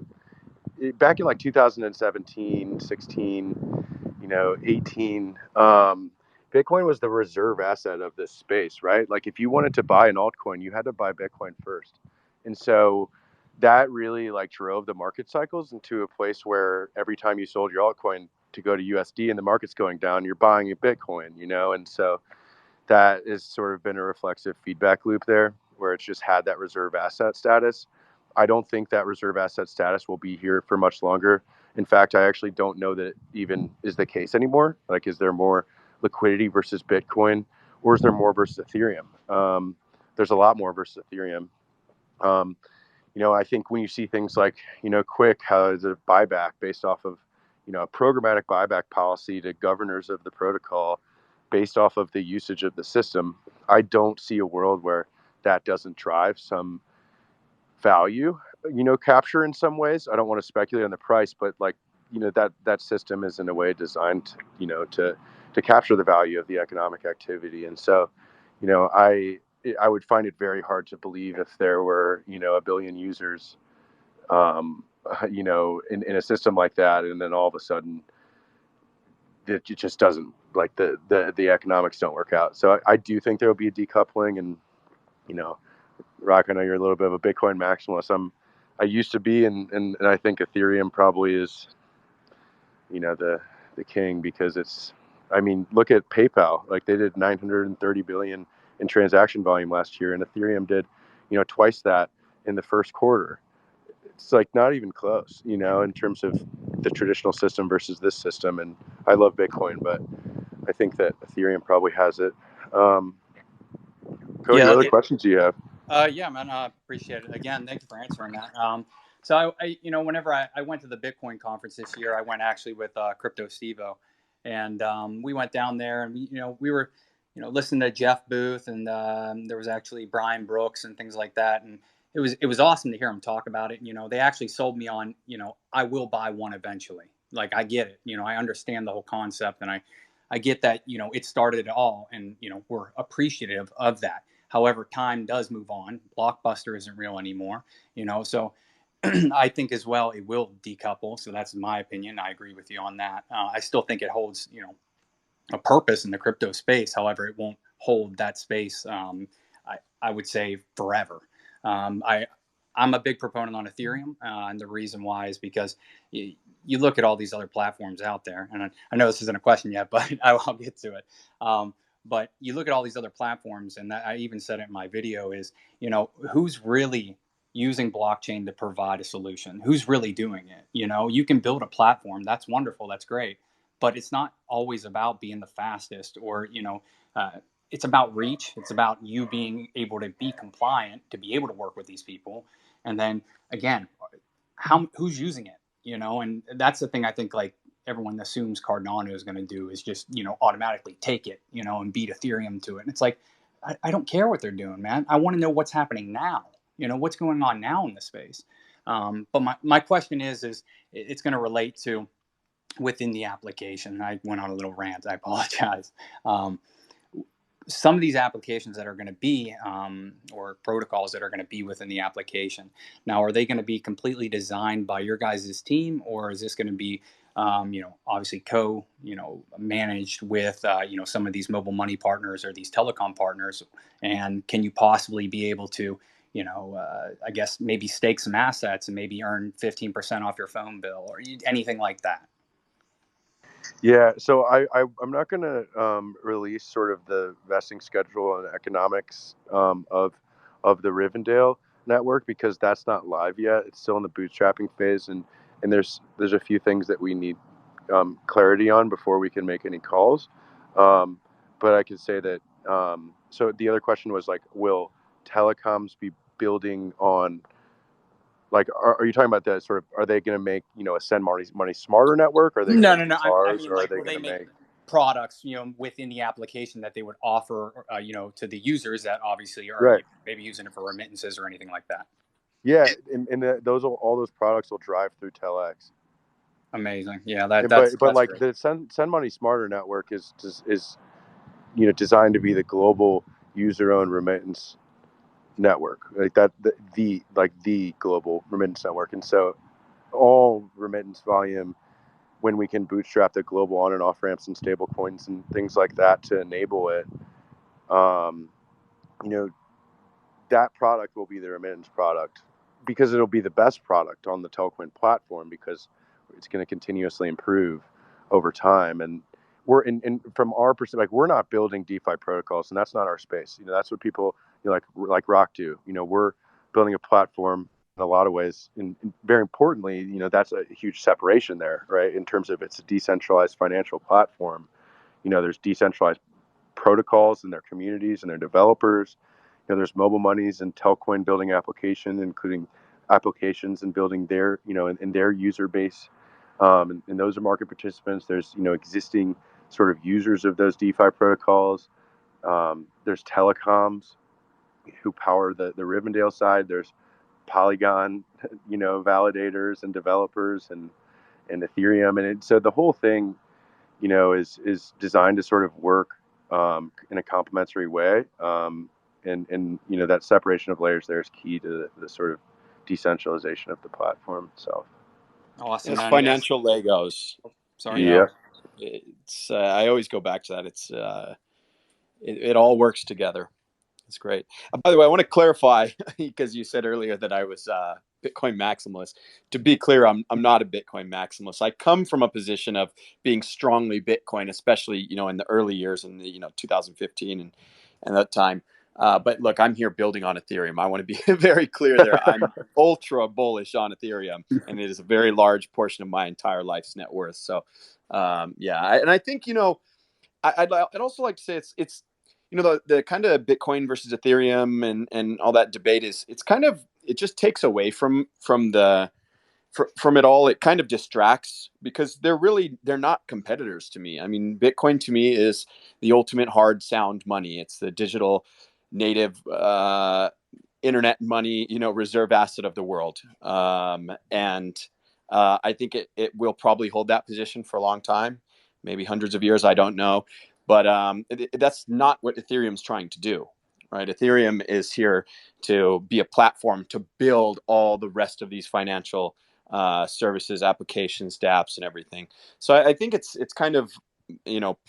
back in like 2017, 16, 18, Bitcoin was the reserve asset of this space, right? Like if you wanted to buy an altcoin, you had to buy Bitcoin first. And so that really like drove the market cycles into a place where every time you sold your altcoin to go to USD and the market's going down, you're buying a Bitcoin, and so that has sort of been a reflexive feedback loop there where it's just had that reserve asset status. I don't think that reserve asset status will be here for much longer. In fact, I actually don't know that it even is the case anymore. Like, is there more liquidity versus Bitcoin, or is there more versus Ethereum? There's a lot more versus Ethereum. Um, I think when you see things like, Quick has a buyback based off of, a programmatic buyback policy to governors of the protocol based off of the usage of the system, I don't see a world where that doesn't drive some value, capture in some ways. I don't want to speculate on the price, but like, that system is in a way designed, to capture the value of the economic activity. And so, I would find it very hard to believe if there were, a billion users in a system like that, and then all of a sudden it just doesn't, like, the economics don't work out. So I do think there will be a decoupling. And Rock, I know you're a little bit of a Bitcoin maximalist. I used to be, and I think Ethereum probably is, the king, because look at PayPal. Like, they did 930 billion in transaction volume last year, and Ethereum did, twice that in the first quarter. It's like not even close, in terms of the traditional system versus this system. And I love Bitcoin, but I think that Ethereum probably has it. Cody, Yeah, what other questions do you have? yeah, man, I appreciate it. Again, thank you for answering that. So whenever I went to the Bitcoin conference this year, I went actually with Crypto Stevo, and we went down there, and we were, listening to Jeff Booth, and there was actually Brian Brooks and things like that, and it was awesome to hear them talk about it. They actually sold me on, I will buy one eventually. Like, I get it, I understand the whole concept, and I get that, it started it all, and we're appreciative of that. However, time does move on. Blockbuster isn't real anymore, so I think as well it will decouple. So that's my opinion. I agree with you on that. I still think it holds, a purpose in the crypto space. However, it won't hold that space, I would say, forever. I'm a big proponent on Ethereum, and the reason why is because you look at all these other platforms out there, and I know this isn't a question yet, but I'll get to it. But you look at all these other platforms, and I even said it in my video, is, who's really using blockchain to provide a solution? Who's really doing it? You can build a platform. That's wonderful. That's great. But it's not always about being the fastest, or, it's about reach. It's about you being able to be compliant, to be able to work with these people. And then again, who's using it, and that's the thing I think, like, everyone assumes Cardano is going to do is just, automatically take it, and beat Ethereum to it. And it's like, I don't care what they're doing, man. I want to know what's happening now, what's going on now in the space. But my question is it's going to relate to within the application. I went on a little rant. I apologize. Some of these applications that are going to be, or protocols that are going to be within the application. Now, are they going to be completely designed by your guys' team, or is this going to be, obviously managed with, some of these mobile money partners or these telecom partners? And can you possibly be able to, I guess maybe stake some assets and maybe earn 15% off your phone bill or anything like that? Yeah, so I'm not going to release sort of the vesting schedule and economics of the Rivendell network, because that's not live yet. It's still in the bootstrapping phase, and there's a few things that we need clarity on before we can make any calls. But I can say that. So the other question was, like, will telecoms be building on? Like, are you talking about that sort of? Are they going to make a send money smarter network? Are they No, going no, to no. use I ours, mean, or are like, they will going they to make make? products, within the application that they would offer, to the users that obviously are Right. maybe using it for remittances or anything like that? Yeah, and all those products will drive through Telex. Amazing. Yeah, But that's like, great. the send money smarter network is designed to be the global user-owned remittance network, like that, the global remittance network. And so all remittance volume, when we can bootstrap the global on and off ramps and stable coins and things like that to enable it, um, you know, that product will be the remittance product, because it'll be the best product on the Telcoin platform, because it's going to continuously improve over time. And we're in from our perspective, like, we're not building DeFi protocols, and that's not our space. That's what people, like Rock do. We're building a platform in a lot of ways, and very importantly, that's a huge separation there, right? In terms of, it's a decentralized financial platform. There's decentralized protocols and their communities and their developers. There's mobile monies and Telcoin building application, including applications and building their, in their user base. And those are market participants. There's, existing sort of users of those DeFi protocols. There's telecoms who power the Rivendell side. There's Polygon, validators and developers, and Ethereum. And so the whole thing, is designed to sort of work in a complementary way. And that separation of layers there is key to the sort of decentralization of the platform itself. Awesome, It's man. Yes. financial Legos. Sorry. You Yeah. know, it's I always go back to that. It's it all works together. It's great. By the way, I want to clarify because you said earlier that I was Bitcoin maximalist. To be clear, I'm not a Bitcoin maximalist. I come from a position of being strongly Bitcoin, especially in the early years in the 2015 and that time. But look, I'm here building on Ethereum. I want to be very clear there. I'm ultra bullish on Ethereum, and it is a very large portion of my entire life's net worth. So, and I think I'd also like to say it's the kind of Bitcoin versus Ethereum and all that debate is it's kind of it just takes away from it all. It kind of distracts because they're not competitors to me. I mean, Bitcoin to me is the ultimate hard sound money. It's the digital native internet money, reserve asset of the world. And I think it will probably hold that position for a long time, maybe hundreds of years. I don't know. But that's not what Ethereum's trying to do, right? Ethereum is here to be a platform to build all the rest of these financial services, applications, dApps, and everything. So I think it's kind of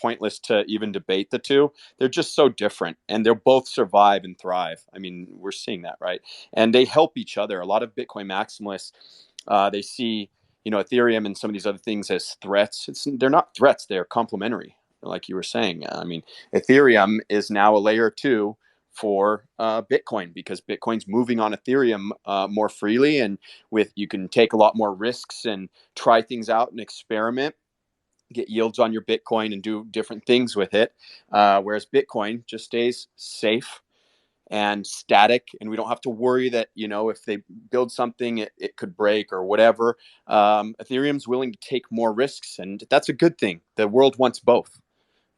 pointless to even debate the two. They're just so different, and they'll both survive and thrive. I mean, we're seeing that, right? And they help each other. A lot of Bitcoin maximalists they see Ethereum and some of these other things as threats. They're not threats. They're complementary, like you were saying. I mean, Ethereum is now a layer 2 for Bitcoin because Bitcoin's moving on Ethereum more freely, and you can take a lot more risks and try things out and experiment, get yields on your Bitcoin and do different things with it. Whereas Bitcoin just stays safe and static, and we don't have to worry that if they build something, it could break or whatever. Ethereum's willing to take more risks, and that's a good thing. The world wants both.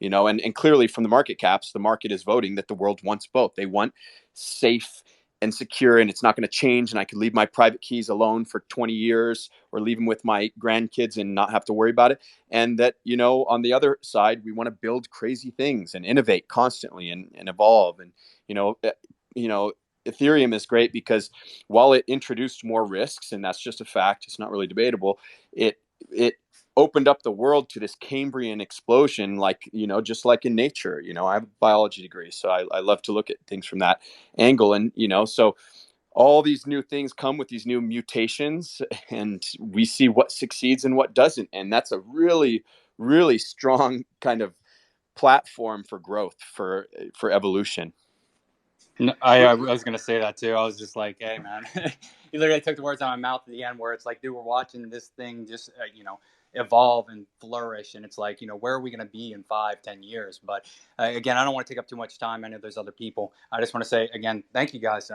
And clearly from the market caps, the market is voting that the world wants both. They want safe and secure, and it's not going to change, and I could leave my private keys alone for 20 years or leave them with my grandkids and not have to worry about it. And that, on the other side, we want to build crazy things and innovate constantly and evolve. And, you know, uh, you know, Ethereum is great because while it introduced more risks, and that's just a fact, it's not really debatable, it opened up the world to this Cambrian explosion, just like in nature. I have a biology degree, so I love to look at things from that angle. And, so all these new things come with these new mutations, and we see what succeeds and what doesn't. And that's a really, really strong kind of platform for growth, for evolution. No, I was gonna say that too. I was just like, hey man, you literally took the words out of my mouth at the end, where it's like, dude, we're watching this thing just evolve and flourish, and it's like, where are we gonna be in 5-10 years? But again, I don't want to take up too much time. I know there's other people. I just want to say again, thank you guys.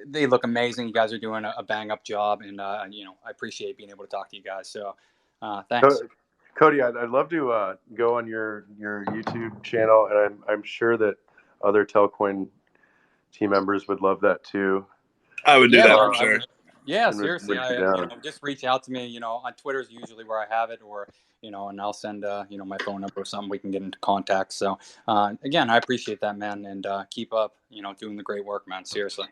They look amazing. You guys are doing a bang up job, and I appreciate being able to talk to you guys. So thanks. Cody, I'd love to go on your YouTube channel, and I'm sure that other Telcoin team members would love that too. I would do Yeah, that man. for sure. Yeah, And seriously. would you down? Just reach out to me. On Twitter is usually where I have it, or and I'll send my phone number or something. We can get into contact. So again, I appreciate that, man, and keep up, doing the great work, man. Seriously.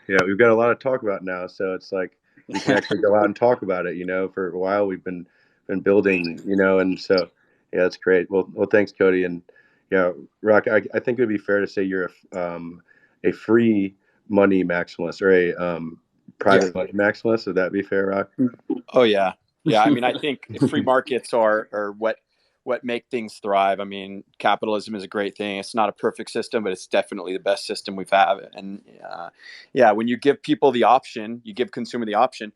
Yeah, we've got a lot to talk about now, so it's like we can actually go out and talk about it. For a while we've been building, and so yeah, that's great. Well, thanks, Cody, and yeah, Rock. I think it would be fair to say you're a free money maximalist or a private money maximalist. Would that be fair, Rock? Oh yeah. Yeah. I mean, I think free markets are what make things thrive. I mean, capitalism is a great thing. It's not a perfect system, but it's definitely the best system we've had. And when you give people the option, you give consumer the option,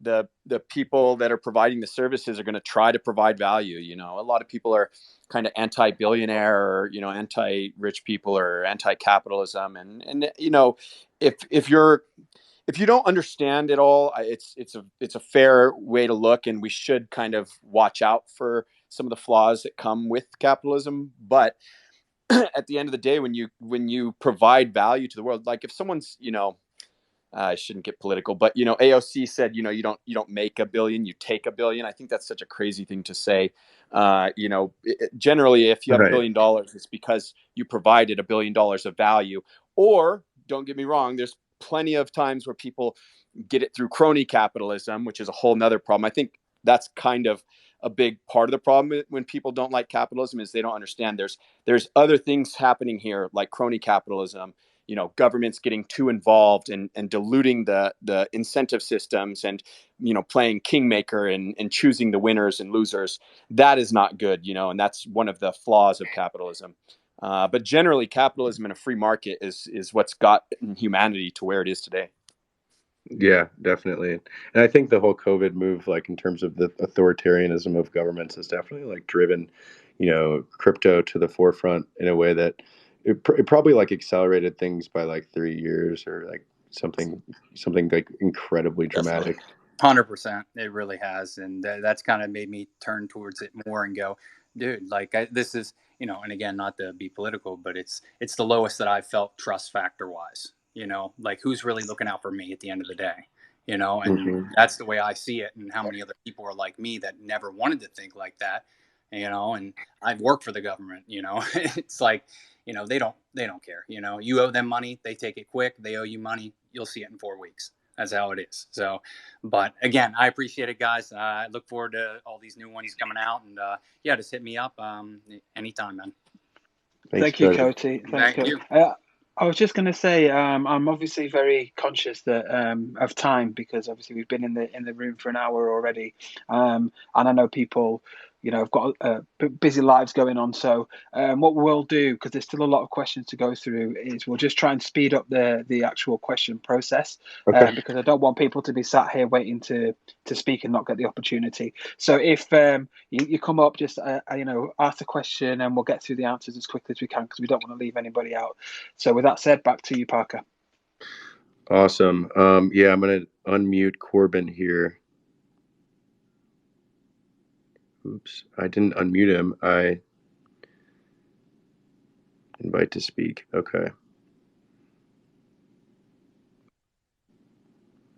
the people that are providing the services are going to try to provide value. A lot of people are kind of anti-billionaire or, anti-rich people or anti-capitalism. And if you don't understand it all, it's a fair way to look, and we should kind of watch out for some of the flaws that come with capitalism. But at the end of the day, when you provide value to the world, like if someone's, I shouldn't get political, but AOC said, you don't make a billion, you take a billion. I think that's such a crazy thing to say. Generally, if you have $1 billion, it's because you provided $1 billion of value. Or don't get me wrong, there's plenty of times where people get it through crony capitalism, which is a whole nother problem. I think that's kind of a big part of the problem when people don't like capitalism, is they don't understand there's other things happening here, like crony capitalism, governments getting too involved and diluting the incentive systems, and playing kingmaker and choosing the winners and losers. That is not good, and that's one of the flaws of capitalism. But generally, capitalism and a free market is what's got humanity to where it is today. Yeah, definitely. And I think the whole COVID move, like in terms of the authoritarianism of governments, has definitely like driven, crypto to the forefront in a way that it probably like accelerated things by like 3 years, or like something like incredibly dramatic. 100%. It really has. And that's kind of made me turn towards it more and go, dude, like this is, and again, not to be political, but it's the lowest that I've felt trust factor wise, like who's really looking out for me at the end of the day, and that's the way I see it. And how many other people are like me that never wanted to think like that, and I've worked for the government, it's like, they don't care, you owe them money. They take it quick. They owe you money. You'll see it in 4 weeks. That's how it is. So, but again, I appreciate it, guys. I look forward to all these new ones coming out, and yeah, just hit me up anytime, man. Thank you, Cody. Thanks, Thank you. I was just going to say, I'm obviously very conscious that of time, because obviously we've been in the room for an hour already, and I know people, have got busy lives going on. So what we'll do, because there's still a lot of questions to go through, is we'll just try and speed up the actual question process, because I don't want people to be sat here waiting to speak and not get the opportunity. So if you come up, just ask the question, and we'll get through the answers as quickly as we can, because we don't want to leave anybody out. So with that said, back to you, Parker. Awesome. Yeah, I'm going to unmute Corbin here. Oops, I didn't unmute him. I invite to speak. Okay.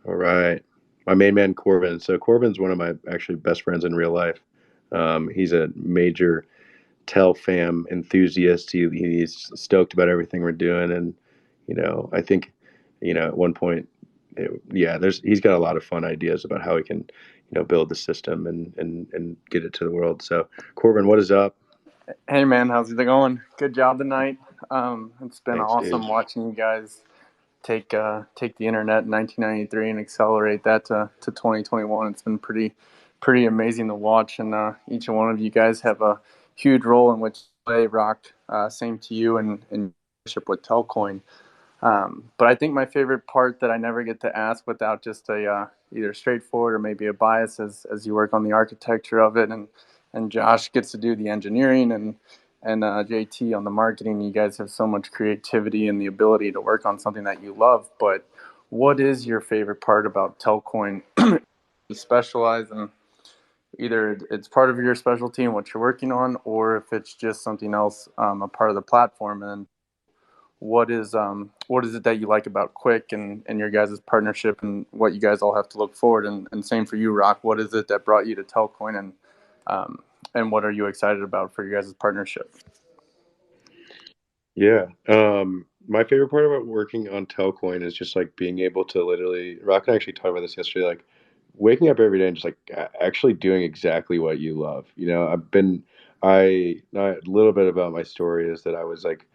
All right. My main man, Corbin. So Corbin's one of my actually best friends in real life. He's a major Telfam enthusiast. He's stoked about everything we're doing. And, I think, at one point, he's got a lot of fun ideas about how we can, build the system and get it to the world. So Corbin, what is up? Hey man, how's it going? Good job tonight. It's been Thanks, awesome dude. watching you guys take the internet in 1993 and accelerate that to 2021. It's been pretty amazing to watch, and each one of you guys have a huge role in which play. Rocked, same to you, and in partnership with Telcoin. But I think my favorite part that I never get to ask without just a either straightforward or maybe a bias, as you work on the architecture of it, and Josh gets to do the engineering, and JT on the marketing. You guys have so much creativity and the ability to work on something that you love. But what is your favorite part about Telcoin? You specialize in either it's part of your specialty and what you're working on, or if it's just something else, a part of the platform. And what is it that you like about Quick and your guys' partnership, and what you guys all have to look forward? And same for you, Rock. What is it that brought you to Telcoin, and what are you excited about for your guys' partnership? Yeah. My favorite part about working on Telcoin is just like being able to literally, Rock and I actually talked about this yesterday, like waking up every day and just like actually doing exactly what you love. A little bit about my story is that I was like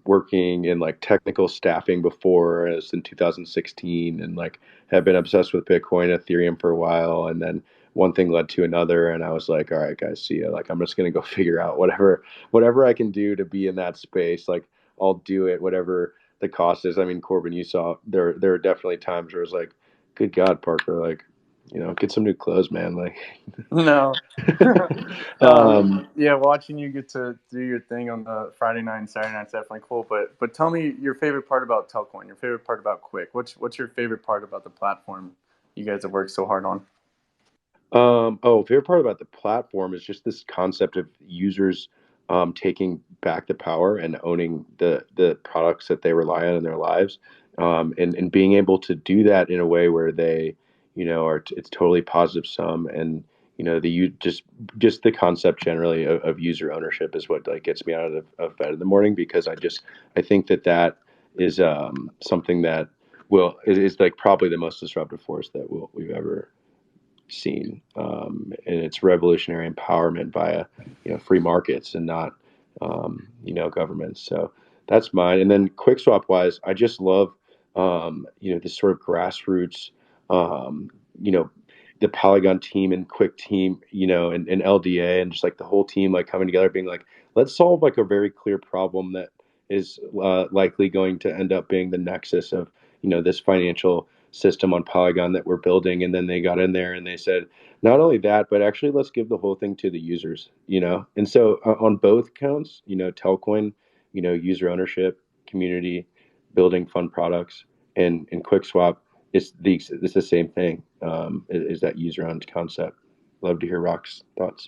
working in like technical staffing before. It was in 2016, and like had been obsessed with Bitcoin, Ethereum for a while, and then one thing led to another, and I was like, all right, guys, see ya. Like, I'm just gonna go figure out whatever I can do to be in that space. Like, I'll do it, whatever the cost is. I mean, Corbin, you saw there are definitely times where it's like, good God, Parker, like, get some new clothes, man. Like, No. Yeah, watching you get to do your thing on the Friday night and Saturday night is definitely cool. But tell me your favorite part about Telcoin, your favorite part about Quick. What's your favorite part about the platform you guys have worked so hard on? Favorite part about the platform is just this concept of users taking back the power and owning the products that they rely on in their lives, and being able to do that in a way where they, it's totally positive sum, and just the concept generally of user ownership is what like gets me out of bed in the morning, because I think that is something that is like probably the most disruptive force that we've ever seen, and it's revolutionary empowerment via free markets and not governments. So that's mine. And then QuickSwap wise, I just love this sort of grassroots, um, you know the Polygon team and Quick team, and LDA and just like the whole team like coming together, being like, let's solve like a very clear problem that is likely going to end up being the nexus of this financial system on Polygon that we're building. And then they got in there and they said, not only that, but actually let's give the whole thing to the users, And so on both counts, Telcoin, user ownership, community, building fun products, and QuickSwap, it's the same thing. Is that user owned concept? Love to hear Rock's thoughts.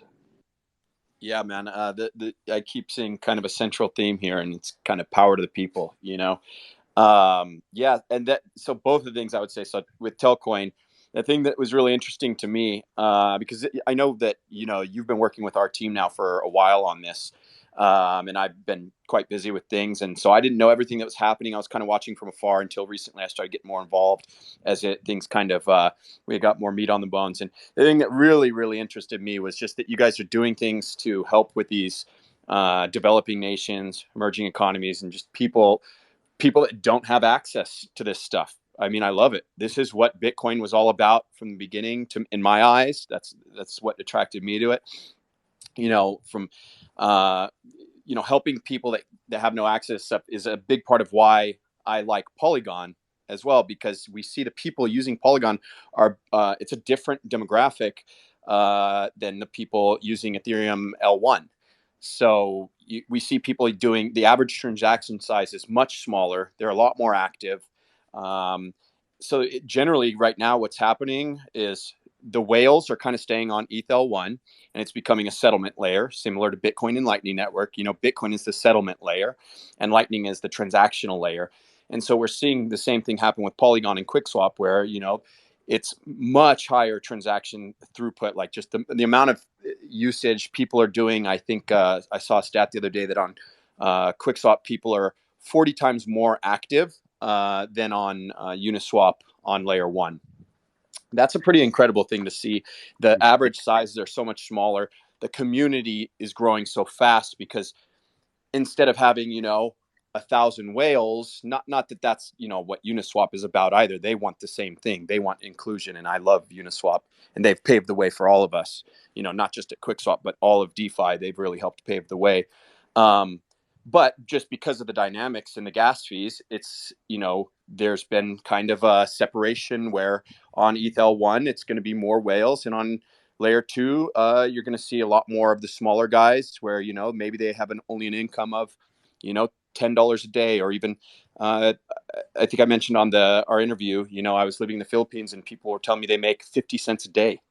Yeah, man. I keep seeing kind of a central theme here, and it's kind of power to the people, Yeah, and so both of the things I would say. So with Telcoin, the thing that was really interesting to me, because I know that you've been working with our team now for a while on this, and I've been quite busy with things, and so I didn't know everything that was happening. I was kind of watching from afar until recently. I started getting more involved as things kind of we got more meat on the bones. And the thing that really, really interested me was just that you guys are doing things to help with these developing nations, emerging economies, and just people that don't have access to this stuff. I mean, I love it. This is what Bitcoin was all about from the beginning. In my eyes, that's what attracted me to it. From helping people that have no access stuff is a big part of why I like Polygon as well, because we see the people using Polygon are it's a different demographic than the people using Ethereum L1. So we see people doing, the average transaction size is much smaller. They're a lot more active. Generally right now what's happening is the whales are kind of staying on ETH L1, and it's becoming a settlement layer similar to Bitcoin and Lightning Network. Bitcoin is the settlement layer and Lightning is the transactional layer. And so we're seeing the same thing happen with Polygon and QuickSwap, where, it's much higher transaction throughput, like just the amount of usage people are doing. I think I saw a stat the other day that on QuickSwap, people are 40 times more active than on Uniswap on layer one. That's a pretty incredible thing to see. The average sizes are so much smaller. The community is growing so fast because instead of having, 1,000 whales, not that that's, what Uniswap is about either. They want the same thing. They want inclusion. And I love Uniswap, and they've paved the way for all of us, not just at QuickSwap, but all of DeFi. They've really helped pave the way. But just because of the dynamics and the gas fees, it's, there's been kind of a separation where on ETH L1, it's going to be more whales. And on layer two, you're going to see a lot more of the smaller guys where, maybe they have only an income of, $10 a day, or even, I think I mentioned on our interview, I was living in the Philippines and people were telling me they make 50 cents a day.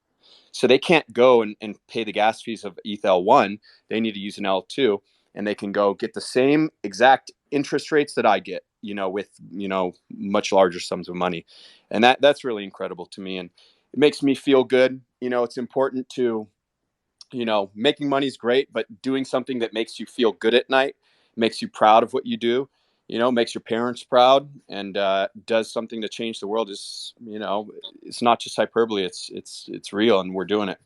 So they can't go and pay the gas fees of ETH L1. They need to use an L2, and they can go get the same exact interest rates that I get, with, much larger sums of money. And that's really incredible to me. And it makes me feel good. It's important to, making money is great, but doing something that makes you feel good at night, makes you proud of what you do, makes your parents proud, and does something to change the world is, it's not just hyperbole. It's real, and we're doing it.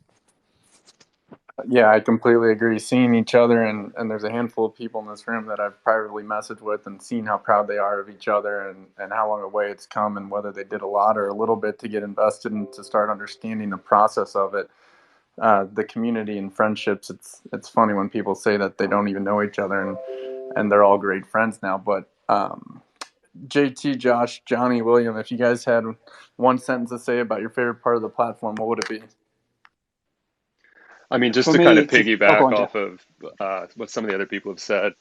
Yeah, I completely agree. Seeing each other, and there's a handful of people in this room that I've privately messaged with, and seeing how proud they are of each other, and how long a way it's come, and whether they did a lot or a little bit to get invested and to start understanding the process of it. The community and friendships, it's funny when people say that they don't even know each other, and they're all great friends now. But JT, Josh, Johnny, William, if you guys had one sentence to say about your favorite part of the platform, what would it be? I mean, just For to me, kind of go piggyback on, Jeff. off of what some of the other people have said,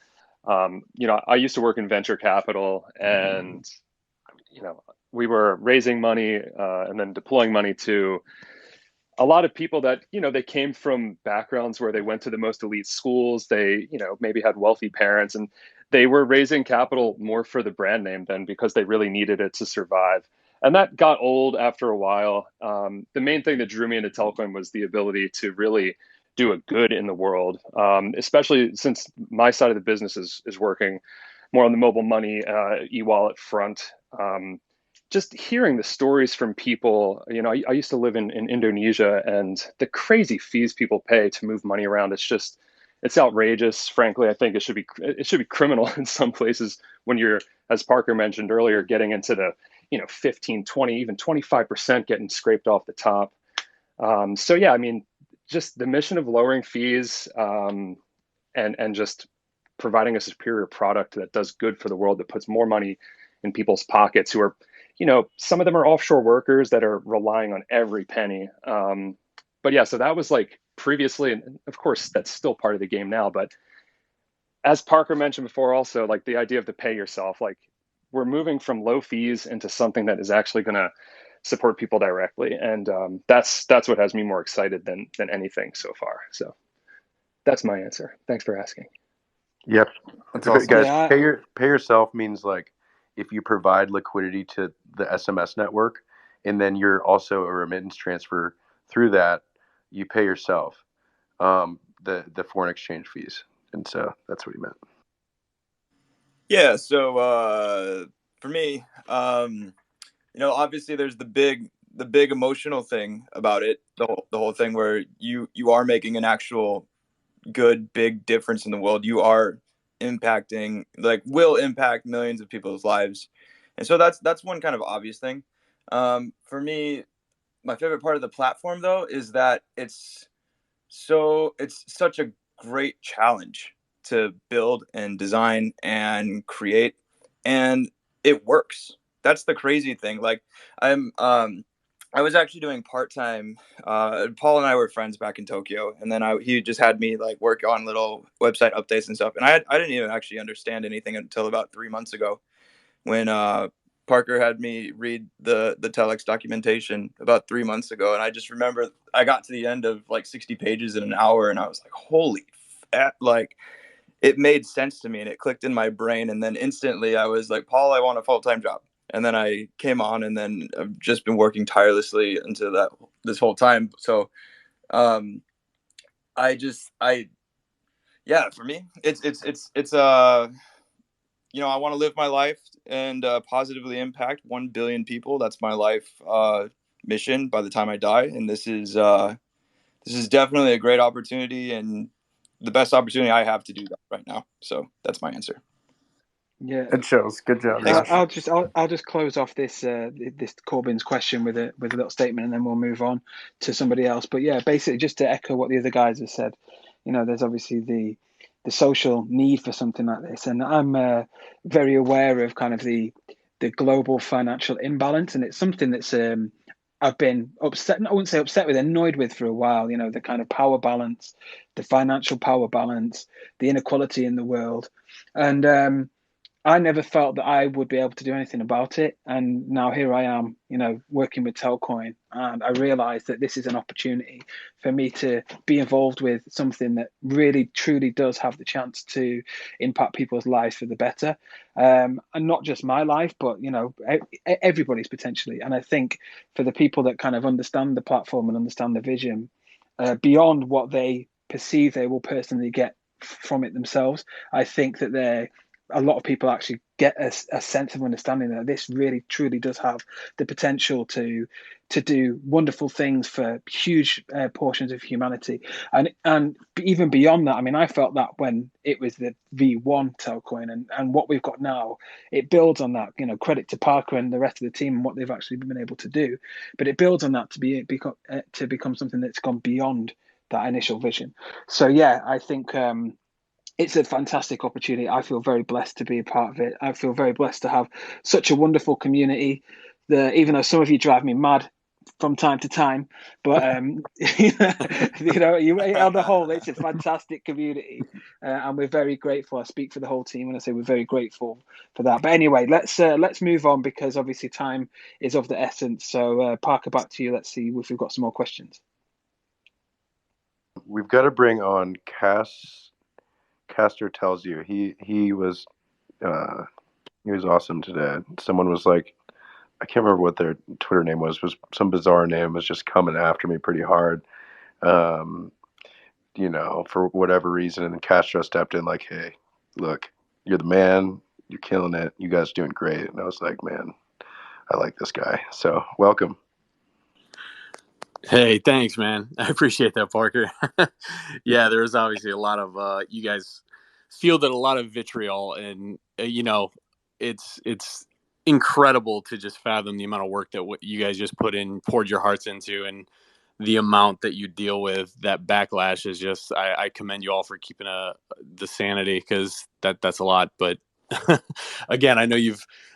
I used to work in venture capital, and we were raising money and then deploying money to a lot of people that, they came from backgrounds where they went to the most elite schools. They, maybe had wealthy parents, and they were raising capital more for the brand name than because they really needed it to survive. And that got old after a while. The main thing that drew me into Telcoin was the ability to really do a good in the world, especially since my side of the business is working more on the mobile money e-wallet front. just hearing the stories from people, I used to live in Indonesia, and the crazy fees people pay to move money around, it's outrageous. Frankly, I think it should be criminal in some places when you're, as Parker mentioned earlier, getting into the 15, 20, even 25% getting scraped off the top. So yeah, I mean, just the mission of lowering fees, and just providing a superior product that does good for the world, that puts more money in people's pockets, who are, some of them are offshore workers that are relying on every penny. But yeah, so that was like previously, and of course that's still part of the game now. But as Parker mentioned before, also, like, the idea of the pay yourself, like, we're moving from low fees into something that is actually going to support people directly, and that's what has me more excited than anything so far. So that's my answer. Thanks for asking. Yep. That's awesome. Guys, Yeah, pay yourself means, like, if you provide liquidity to the SMS network, and then you're also a remittance transfer through that, you pay yourself the foreign exchange fees. And so that's what he meant. Yeah. So for me, obviously there's the big emotional thing about it, the whole thing where you are making an actual good big difference in the world. You are impacting, like, will impact millions of people's lives, and so that's one kind of obvious thing. For me, my favorite part of the platform, though, is that it's such a great challenge to build and design and create, and it works. That's the crazy thing. Like, I was actually doing part-time. Paul and I were friends back in Tokyo, and then he just had me, like, work on little website updates and stuff, and I didn't even actually understand anything until about 3 months ago, when Parker had me read the Telex documentation about 3 months ago, and I just remember I got to the end of like 60 pages in an hour, and I was like, "Holy like, it made sense to me, and it clicked in my brain." And then instantly, I was like, "Paul, I want a full-time job." And then I came on, and then I've just been working tirelessly into this whole time. So, um, I yeah, for me, it's I want to live my life and positively impact 1 billion people. That's my life mission by the time I die. And this is definitely a great opportunity, and the best opportunity I have to do that right now. So that's my answer. yeah. It shows. Good job, Thanks. Josh. I'll just close off this Corbyn's question with a little statement, and then we'll move on to somebody else. But yeah, basically, just to echo what the other guys have said, there's obviously the social need for something like this, and I'm very aware of kind of the global financial imbalance, and it's something that's I've been upset. I wouldn't say upset with, annoyed with for a while. The kind of power balance, the financial power balance, the inequality in the world, and I never felt that I would be able to do anything about it. And now here I am, working with Telcoin. And I realized that this is an opportunity for me to be involved with something that really, truly does have the chance to impact people's lives for the better. And not just my life, but, everybody's potentially. And I think for the people that kind of understand the platform and understand the vision, beyond what they perceive they will personally get from it themselves, I think that a lot of people actually get a sense of understanding that this really truly does have the potential to do wonderful things for huge portions of humanity, and even beyond that. I mean, I felt that when it was the V1 Telcoin, and what we've got now, it builds on that. Credit to Parker and the rest of the team and what they've actually been able to do, but it builds on that to become something that's gone beyond that initial vision. So yeah, I think it's a fantastic opportunity. I feel very blessed to be a part of it. I feel very blessed to have such a wonderful community. Even though some of you drive me mad from time to time, but on the whole, it's a fantastic community, and we're very grateful. I speak for the whole team when I say we're very grateful for that. But anyway, let's move on, because obviously time is of the essence. So Parker, back to you. Let's see if we've got some more questions. We've got to bring on Castor Tells You. He was awesome today. Someone was like, I can't remember what their Twitter name was some bizarre name, was just coming after me pretty hard, for whatever reason. And then Castro stepped in like, hey, look, you're the man, you're killing it, you guys are doing great. And I was like, man, I like this guy. So welcome. Hey, thanks, man. I appreciate that, Parker. Yeah, there was obviously a lot of you guys fielded a lot of vitriol, and it's incredible to just fathom the amount of work that what you guys just put in, poured your hearts into, and the amount that you deal with. That backlash is just I commend you all for keeping the sanity, because that's a lot. But again, I know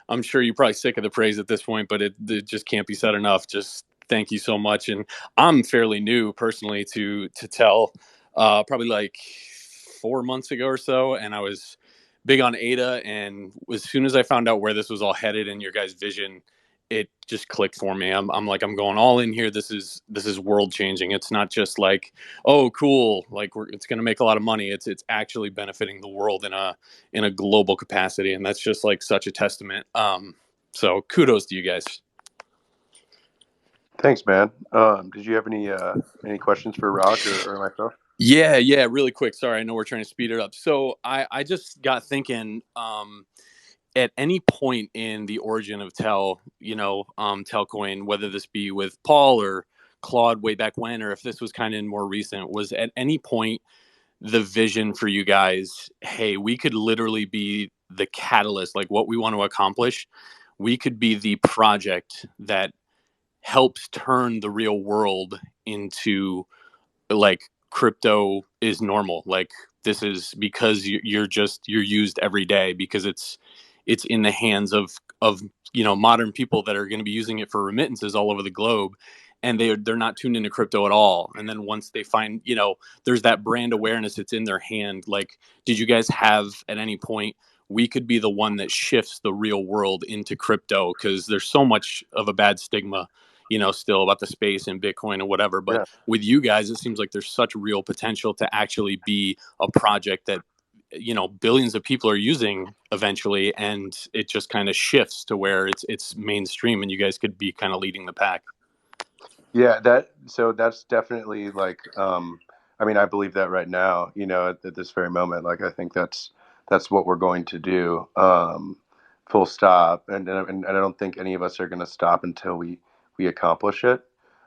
I'm sure you're probably sick of the praise at this point, but it just can't be said enough. Just thank you so much. And I'm fairly new personally to tell, probably like 4 months ago or so, and I was big on ADA. And as soon as I found out where this was all headed and your guys' vision, it just clicked for me. I'm like, I'm going all in here. This is world changing. It's not just like, oh, cool, like it's going to make a lot of money. It's actually benefiting the world in a global capacity, and that's just like such a testament. So kudos to you guys. Thanks, man. Did you have any questions for Rock or myself? Yeah, really quick. Sorry, I know we're trying to speed it up. So I just got thinking, at any point in the origin of Telcoin, whether this be with Paul or Claude way back when, or if this was kind of more recent, was at any point the vision for you guys, hey, we could literally be the catalyst, like what we want to accomplish. We could be the project that helps turn the real world into, like, crypto is normal. Like, this is because you're used every day, because it's in the hands of modern people that are going to be using it for remittances all over the globe, and they're not tuned into crypto at all. And then once they find, there's that brand awareness, it's in their hand. Like, did you guys have at any point, we could be the one that shifts the real world into crypto? Because there's so much of a bad stigma, still about the space and Bitcoin and whatever. But Yeah. with you guys, it seems like there's such real potential to actually be a project that billions of people are using eventually, and it just kind of shifts to where it's mainstream, and you guys could be kind of leading the pack. Yeah, so that's definitely like, I mean, I believe that right now, at this very moment. Like, I think that's what we're going to do, full stop. And I don't think any of us are going to stop until we accomplish it.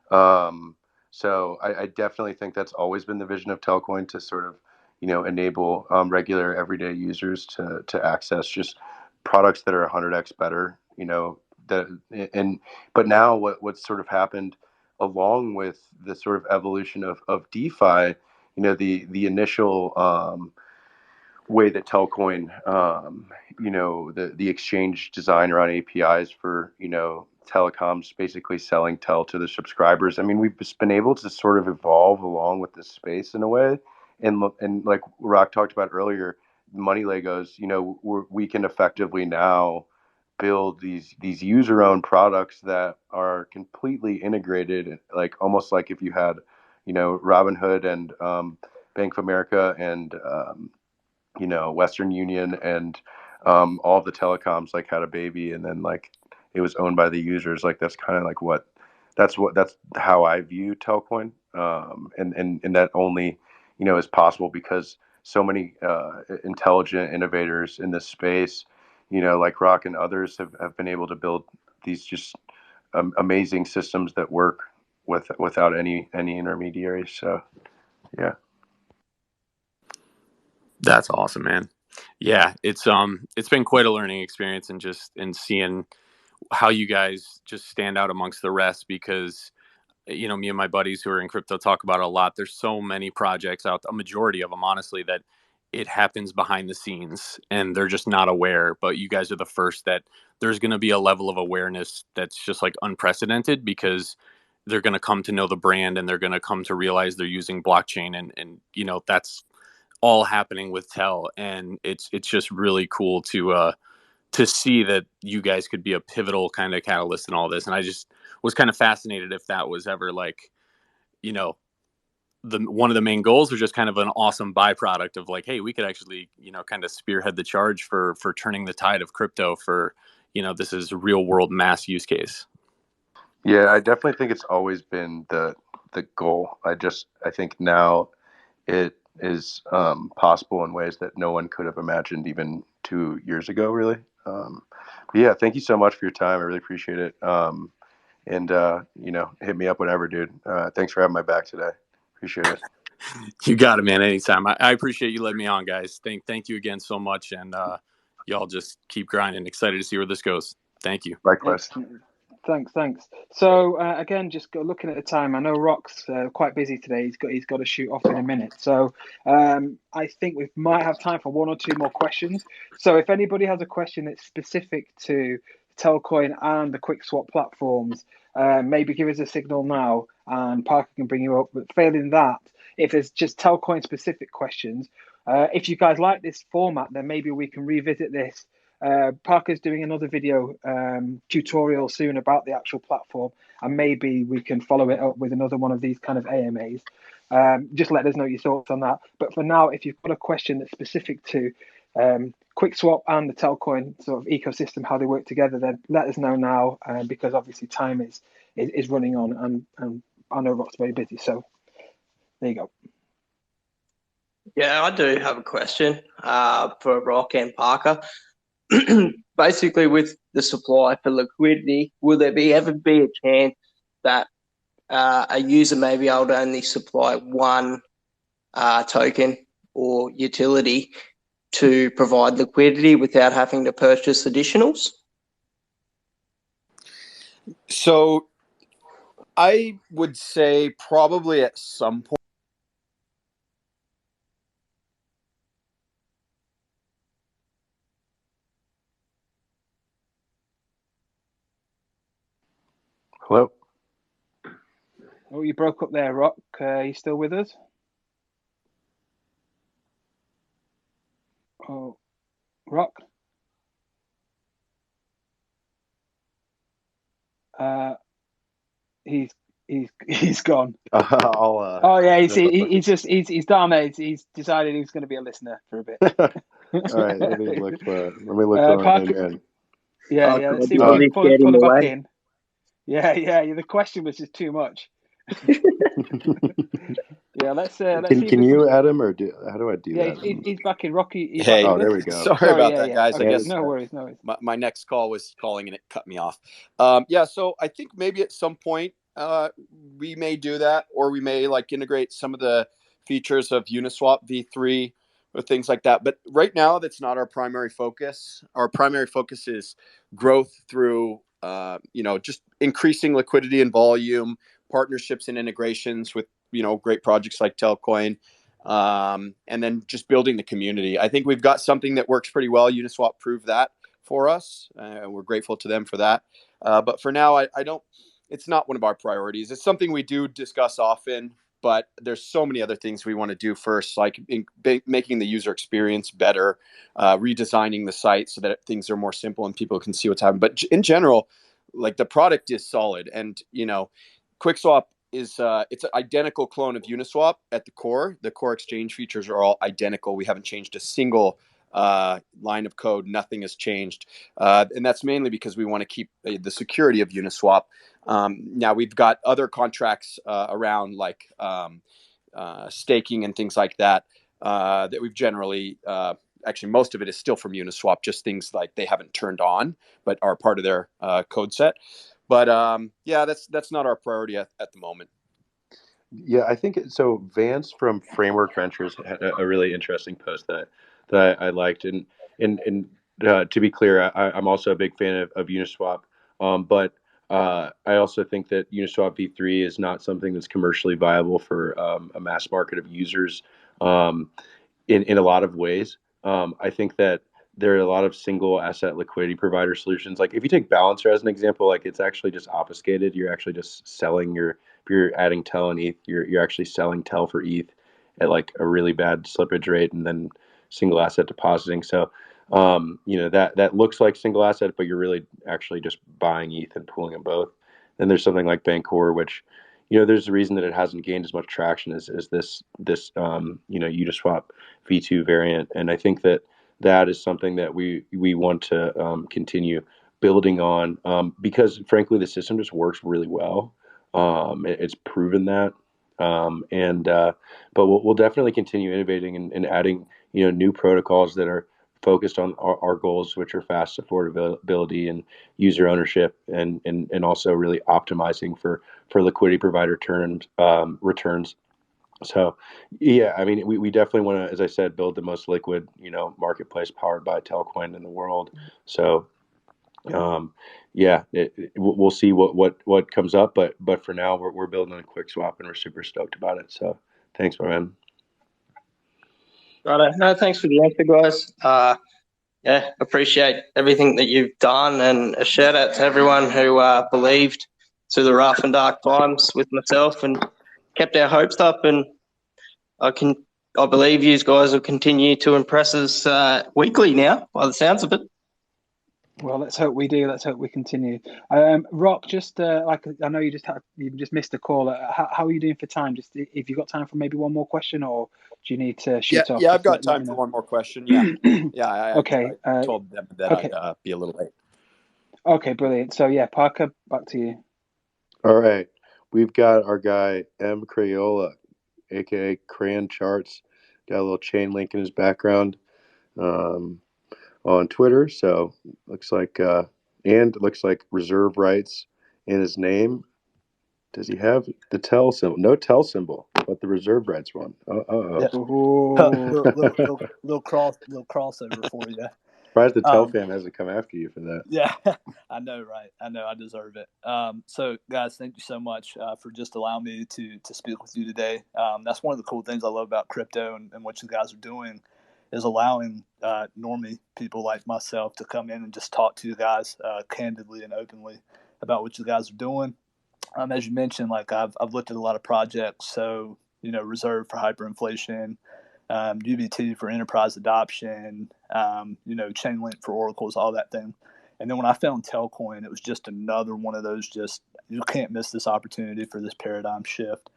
Um, so I definitely think that's always been the vision of Telcoin, to sort of, enable regular everyday users to access just products that are 100x better, that and but now what's sort of happened along with the sort of evolution of DeFi, the initial way that Telcoin, the exchange design around APIs for, telecoms, basically selling Tel to the subscribers. I mean, we've just been able to sort of evolve along with this space in a way, and like Rock talked about earlier, money Legos. We can effectively now build these user-owned products that are completely integrated, like almost like if you had, Robinhood and Bank of America and Western Union and all the telecoms like had a baby, and then like it was owned by the users. Like that's kind of like that's how I view Telcoin, and that only is possible because so many intelligent innovators in this space, like Rock and others have been able to build these just amazing systems that work without any intermediaries. So yeah. That's awesome, man. Yeah, it's been quite a learning experience, and just in seeing how you guys just stand out amongst the rest, because me and my buddies who are in crypto talk about it a lot. There's so many projects out, a majority of them, honestly, that it happens behind the scenes and they're just not aware. But you guys are the first that there's going to be a level of awareness that's just like unprecedented, because they're going to come to know the brand, and they're going to come to realize they're using blockchain, and that's all happening with Tel. And it's just really cool to see that you guys could be a pivotal kind of catalyst in all this. And I just was kind of fascinated if that was ever like, you know, the one of the main goals, or just kind of an awesome byproduct of like, hey, we could actually, kind of spearhead the charge for turning the tide of crypto for, this is real world mass use case. Yeah, I definitely think it's always been the goal. I think now it is possible in ways that no one could have imagined even 2 years ago, really. Yeah, thank you so much for your time. I really appreciate it. And hit me up whenever, dude. Thanks for having my back today. Appreciate it. You got it, man. Anytime. I appreciate you letting me on, guys. Thank you again so much, and y'all just keep grinding. Excited to see where this goes. Thank you. Likewise. Excellent. Thanks. So again, just looking at the time, I know Rock's quite busy today. He's got to shoot off in a minute. So I think we might have time for one or two more questions. So if anybody has a question that's specific to Telcoin and the Quickswap platforms, maybe give us a signal now, and Parker can bring you up. But failing that, if there's just Telcoin specific questions, if you guys like this format, then maybe we can revisit this. Parker's doing another video tutorial soon about the actual platform, and maybe we can follow it up with another one of these kind of AMAs. Just let us know your thoughts on that. But for now, if you've got a question that's specific to Quickswap and the Telcoin sort of ecosystem, how they work together, then let us know now, because obviously time is running on, and I know Rock's very busy. So there you go. Yeah, I do have a question for Rock and Parker. Basically, with the supply for liquidity, will there ever be a chance that a user may be able to only supply one token or utility to provide liquidity without having to purchase additionals? So I would say probably at some point. Hello. Oh, you broke up there, Rock. You still with us? Oh, Rock. He's gone. I'll. He's down there. He's decided he's going to be a listener for a bit. All right. Let me look for my main man. Yeah. Let's see if we can pull it back in. Yeah. The question was just too much. Yeah. Let's see. Can you add him, or how do I do that? Yeah, he's back in. Rocky. Hey, oh, there we go. Sorry about that, guys. Okay, I guess no worries. My next call was calling and it cut me off. So I think maybe at some point we may do that, or we may integrate some of the features of Uniswap v3 or things like that. But right now, that's not our primary focus. Our primary focus is growth through just increasing liquidity and volume, partnerships and integrations with great projects like Telcoin. And then just building the community. I think we've got something that works pretty well. Uniswap proved that for us. We're grateful to them for that. But for now, I don't. It's not one of our priorities. It's something we do discuss often, but there's so many other things we want to do first, like making the user experience better, redesigning the site so that things are more simple and people can see what's happening. But in general, the product is solid, and Quickswap is it's an identical clone of Uniswap at the core. The core exchange features are all identical. We haven't changed a single line of code. Nothing has changed, and that's mainly because we want to keep the security of Uniswap. Now we've got other contracts around staking and things like that that we've generally. Actually, most of it is still from Uniswap, just things like they haven't turned on, but are part of their code set. But that's not our priority at the moment. Yeah, I think so. Vance from Framework Ventures had a really interesting post that I liked, and to be clear, I'm also a big fan of Uniswap, but I also think that Uniswap v3 is not something that's commercially viable for a mass market of users in a lot of ways. I think that there are a lot of single asset liquidity provider solutions. Like if you take Balancer as an example, it's actually just obfuscated. You're actually just selling if you're adding TEL and ETH, you're actually selling TEL for ETH at a really bad slippage rate, and then single asset depositing. So that looks like single asset, but you're really actually just buying ETH and pooling them both. Then there's something like Bancor, which there's a reason that it hasn't gained as much traction as this Uniswap v2 variant, and I think that is something that we want to continue building on, because frankly the system just works really well. It's proven that, but we'll definitely continue innovating and adding new protocols that are focused on our goals, which are fast affordability and user ownership, and also really optimizing for liquidity provider returns. So, yeah, I mean, we definitely want to, as I said, build the most liquid, marketplace powered by Telcoin in the world. So, yeah, we'll see what comes up, but for now, we're building a Quickswap, and we're super stoked about it. So, thanks, my man. Right. No, thanks for the answer, guys. Yeah, appreciate everything that you've done, and a shout out to everyone who believed through the rough and dark times with myself and kept our hopes up. And I believe you guys will continue to impress us weekly now, by the sounds of it. Well, let's hope we do. Let's hope we continue. Rock, just like I know you just missed a call. How are you doing for time? Just if you got time for maybe one more question, or do you need to shoot off? Yeah, I've Just got let time me for know. one more question. Yeah, yeah. Okay. I told them that Okay. I'd be a little late. Okay, brilliant. So yeah, Parker, back to you. All right, we've got our guy M Crayola, aka Crayon Charts, got a little chain link in his background. On Twitter. So looks like and it looks like reserve rights in his name. Does he have the tell symbol? No tell symbol, but the reserve rights one. Yeah. Ooh. little crossover for you. Surprised the tell fam hasn't come after you for that. Yeah, I know, right? I know, I deserve it. So, guys, thank you so much for just allowing me to speak with you today. That's one of the cool things I love about crypto and what you guys are doing is allowing normie people like myself to come in and just talk to you guys candidly and openly about what you guys are doing. As you mentioned, like I've looked at a lot of projects. So, Reserve for hyperinflation, UBT for enterprise adoption, Chainlink for oracles, all that thing. And then when I found Telcoin, it was just another one of those. Just you can't miss this opportunity for this paradigm shift.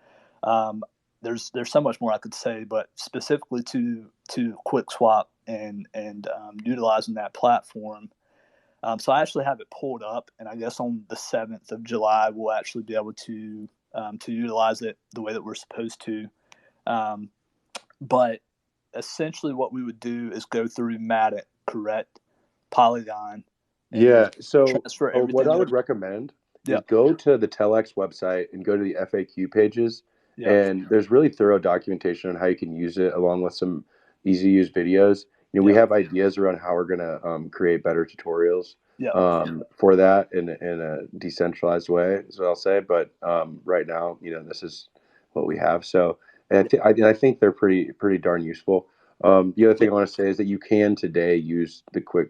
There's so much more I could say, but specifically to Quickswap and utilizing that platform. So I actually have it pulled up, and I guess on the 7th of July we'll actually be able to utilize it the way that we're supposed to. But essentially, what we would do is go through Matic, correct, Polygon. Yeah. So transfer everything what I would over. recommend is Yep. go to the Telex website and go to the FAQ pages. Yep. And there's really thorough documentation on how you can use it, along with some easy to use videos. We Yep. have ideas around how we're gonna create better tutorials Yep. for that in a decentralized way, is what I'll say. But right now, this is what we have. So, and I think they're pretty darn useful. The other thing I want to say is that you can today use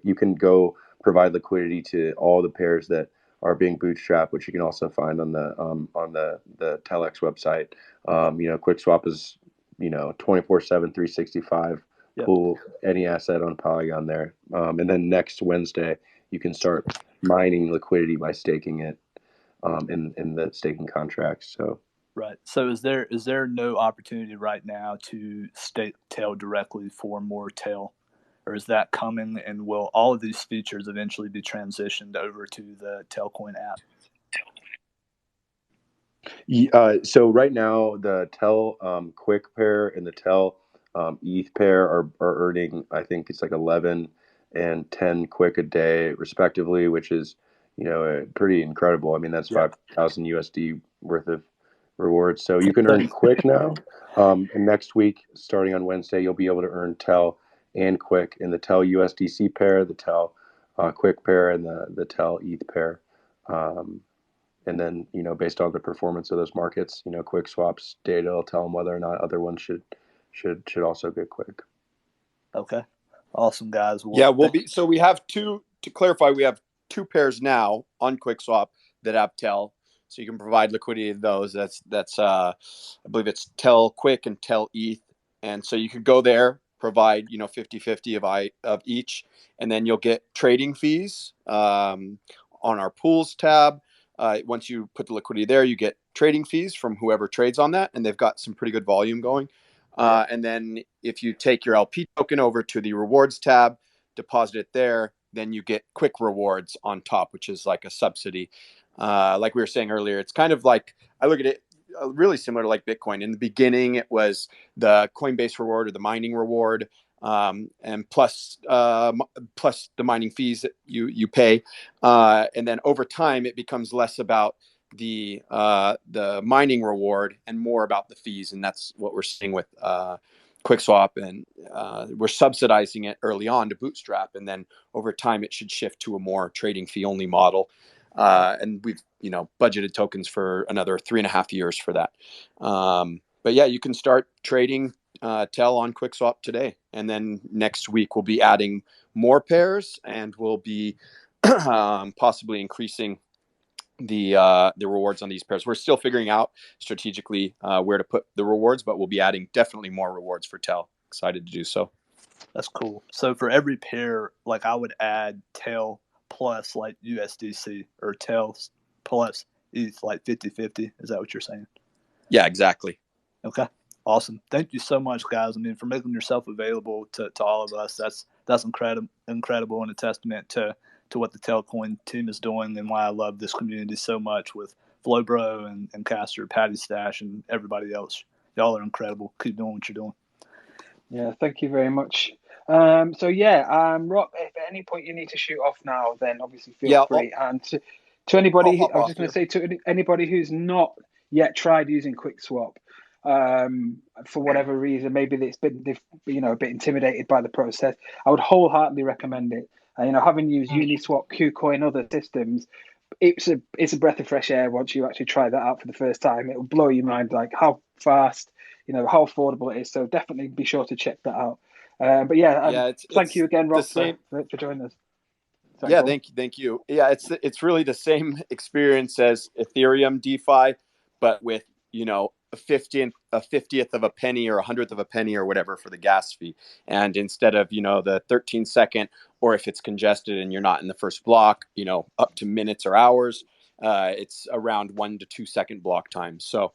you can go provide liquidity to all the pairs that are being bootstrapped, which you can also find on the Telex website. Quickswap is 24/7, 365. Yep. Pull any asset on Polygon there, and then next Wednesday you can start mining liquidity by staking it in the staking contracts. So. Right. So is there no opportunity right now to stake tail directly for more tail? Or is that coming, and will all of these features eventually be transitioned over to the Telcoin app? So right now, the Tel Quick pair and the Tel ETH pair are earning, I think it's like 11 and 10 Quick a day, respectively, which is pretty incredible. I mean, that's 5,000 USD worth of rewards. So you can earn Quick now, and next week, starting on Wednesday, you'll be able to earn Tel and Quick in the Tel USDC pair, the Tel Quick pair, and the Tel ETH pair. And then, based on the performance of those markets, Quickswap's data will tell them whether or not other ones should also get Quick. Okay, awesome, guys. Well, we'll be. So we have two. To clarify, we have two pairs now on Quickswap that have Tel, so you can provide liquidity to those. That's I believe it's Tel Quick and Tel ETH, and so you could go there, provide 50/50 of each, and then you'll get trading fees on our pools tab. Once you put the liquidity there, you get trading fees from whoever trades on that, and they've got some pretty good volume going. And then if you take your LP token over to the rewards tab, deposit it there, then you get Quick rewards on top, which is like a subsidy. Like we were saying earlier, it's kind of like, I look at it really similar to like Bitcoin. In the beginning, it was the Coinbase reward or the mining reward. and plus the mining fees that you pay, and then over time it becomes less about the mining reward and more about the fees, and that's what we're seeing with Quickswap, and we're subsidizing it early on to bootstrap, and then over time it should shift to a more trading fee only model, and we've budgeted tokens for another 3.5 years for that. But yeah, you can start trading Tel on Quickswap today, and then next week we'll be adding more pairs, and we'll be possibly increasing the rewards on these pairs. We're still figuring out strategically where to put the rewards, but we'll be adding definitely more rewards for Tel. Excited to do so. That's cool. So for every pair, like I would add Tel plus like USDC or Tel plus ETH, like 50-50. Is that what you're saying? Yeah, exactly. Okay. Awesome. Thank you so much, guys. I mean, for making yourself available to all of us. That's incredible and a testament to what the Telcoin team is doing, and why I love this community so much with Flowbro and Caster, Patty Stash, and everybody else. Y'all are incredible. Keep doing what you're doing. Yeah, thank you very much. Rob, if at any point you need to shoot off now, then obviously feel free. And to anybody, I was just going to say, to anybody who's not yet tried using Quickswap, for whatever reason, maybe they've a bit intimidated by the process, I would wholeheartedly recommend it. Having used Uniswap, KuCoin, other systems, it's a breath of fresh air once you actually try that out for the first time. It will blow your mind, like how fast, how affordable it is. So definitely be sure to check that out. Thank you again, Rob, for joining us. Sorry, thank you. Yeah, it's really the same experience as Ethereum DeFi, but with a 50th of a penny or 100th of a penny or whatever for the gas fee, and instead of the 13-second, or if it's congested and you're not in the first block, up to minutes or hours, it's around 1 to 2 second block time. So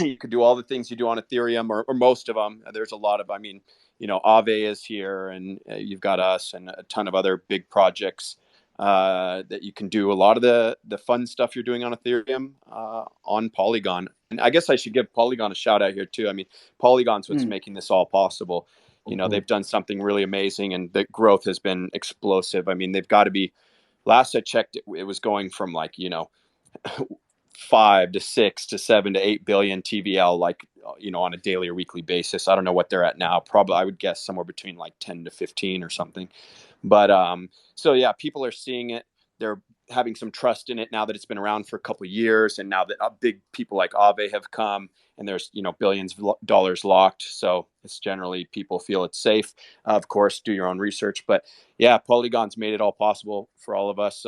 you could do all the things you do on Ethereum, or most of them. There's a lot of, Aave is here, and you've got us and a ton of other big projects that you can do a lot of the fun stuff you're doing on Ethereum on Polygon. And I guess I should give Polygon a shout out here too. I mean, Polygon's what's making this all possible. They've done something really amazing, and the growth has been explosive. I mean, they've got to be, last I checked, it was going from 5 to 6 to 7 to 8 billion TVL, on a daily or weekly basis. I don't know what they're at now. Probably, I would guess somewhere between 10 to 15 or something. But so yeah, people are seeing it. They're having some trust in it now that it's been around for a couple of years, and now that big people like Aave have come, and there's billions of dollars locked. So it's generally, people feel it's safe. Of course, do your own research, but yeah, Polygon's made it all possible for all of us.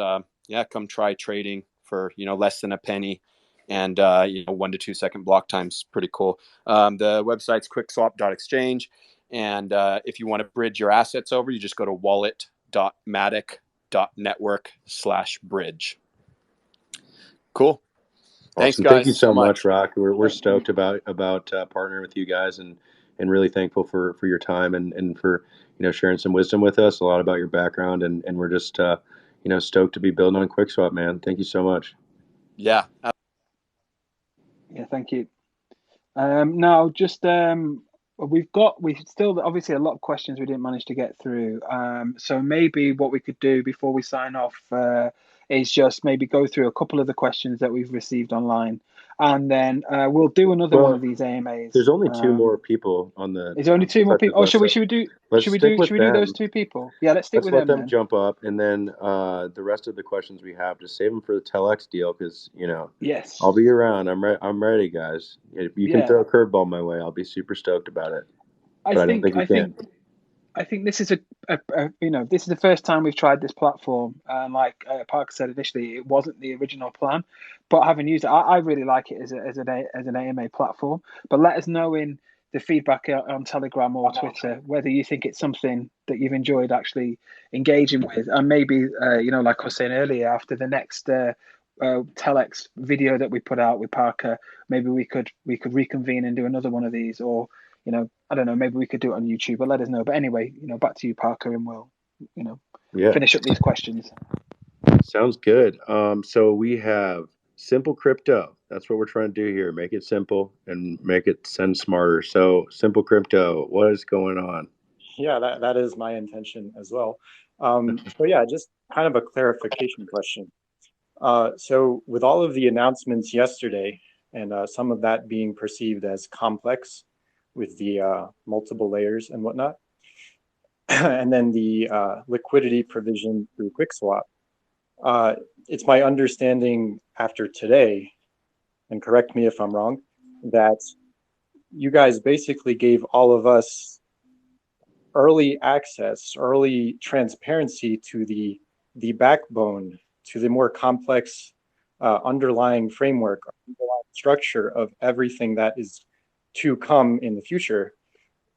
Come try trading for less than a penny, and 1 to 2 second block time's pretty cool. The website's quickswap.exchange, and if you want to bridge your assets over, you just go to wallet.matic.network/bridge. Cool. Thanks, guys. Thank you so much, Rock. We're stoked about partnering with you guys, and really thankful for your time and for sharing some wisdom with us, a lot about your background, and we're just stoked to be building on Quickswap, man. Thank you so much. Yeah, thank you. Now, just we've still obviously a lot of questions we didn't manage to get through. So maybe what we could do before we sign off is just maybe go through a couple of the questions that we've received online, and then we'll do another one of these AMAs. There's only 2 more people on the. Is there only 2 more people? Oh, should we do those 2 people? Yeah, let's stick with them. Let's let them jump up, and then the rest of the questions we have, just save them for the Telex deal, because yes, I'll be around. I'm ready, guys. If you can throw a curveball my way, I'll be super stoked about it. I think this is this is the first time we've tried this platform, and like Parker said initially, it wasn't the original plan, but having used it, I really like it as an AMA platform. But let us know in the feedback on Telegram or Twitter whether you think it's something that you've enjoyed actually engaging with, and maybe like I was saying earlier, after the next Telex video that we put out with Parker, maybe we could reconvene and do another one of these, or I don't know, maybe we could do it on YouTube, but let us know. But anyway, back to you, Parker, and we'll finish up these questions. Sounds good. So we have simple crypto. That's what we're trying to do here. Make it simple and make it send smarter. So simple crypto, what is going on? Yeah, that is my intention as well. So yeah, just kind of a clarification question. So with all of the announcements yesterday, and some of that being perceived as complex with the multiple layers and whatnot, and then the liquidity provision through Quickswap, it's my understanding after today, and correct me if I'm wrong, that you guys basically gave all of us early access, early transparency to the backbone, to the more complex underlying framework, underlying structure of everything that is to come in the future.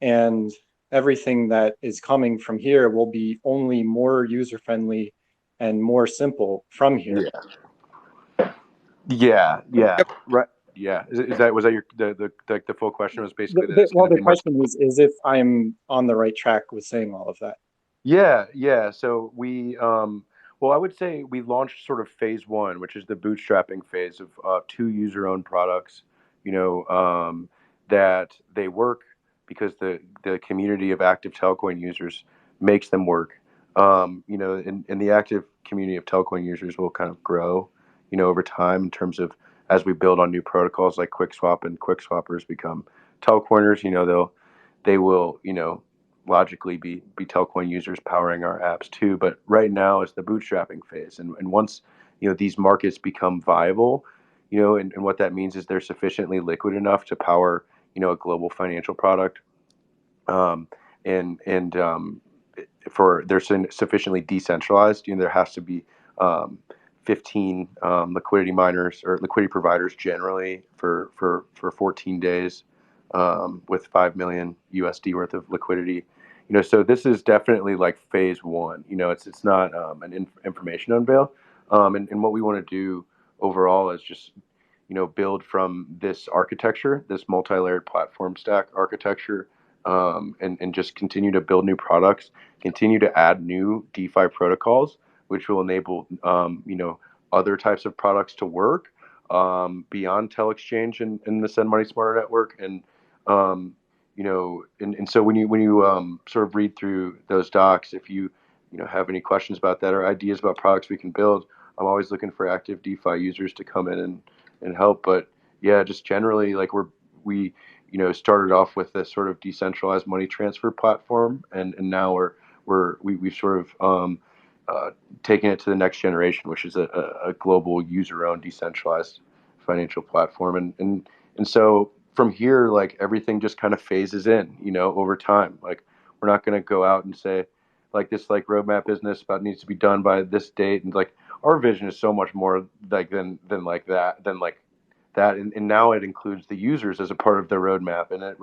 And everything that is coming from here will be only more user friendly and more simple from here. Yeah, Yep. right. Yeah, is that was that your the full question was basically that it's Well, going to the be more. question is if I'm on the right track with saying all of that. Yeah. So well, I would say we launched sort of phase one, which is the bootstrapping phase of two user-owned products. You know, that they work because the community of active Telcoin users makes them work. You know, and the active community of Telcoin users will kind of grow, you know, over time in terms of as we build on new protocols like QuickSwap and QuickSwappers become Telcoiners. You know, they will, you know, logically be Telcoin users powering our apps too. But right now is the bootstrapping phase, and once you know these markets become viable, you know, and what that means is they're sufficiently liquid enough to power you know a global financial product, um, and for they're sufficiently decentralized. You know, there has to be um, 15 liquidity miners or liquidity providers generally for 14 days with 5 million USD worth of liquidity. You know, so this is definitely like phase one. You know, it's not an information unveil, and what we want to do overall is just you know build from this architecture, this multi-layered platform stack architecture, and just continue to build new products, continue to add new DeFi protocols, which will enable you know other types of products to work beyond Telexchange and the Send Money Smarter network, and you know, and so when you sort of read through those docs, if you know have any questions about that or ideas about products we can build, I'm always looking for active DeFi users to come in and help. But yeah, just generally like we you know started off with this sort of decentralized money transfer platform, and now we've sort of uh, taken it to the next generation, which is a global user-owned decentralized financial platform, and so from here, like everything just kind of phases in, you know, over time. Like we're not going to go out and say like this like roadmap business about needs to be done by this date, and like our vision is so much more like than like that than like that, and now it includes the users as a part of the roadmap, and it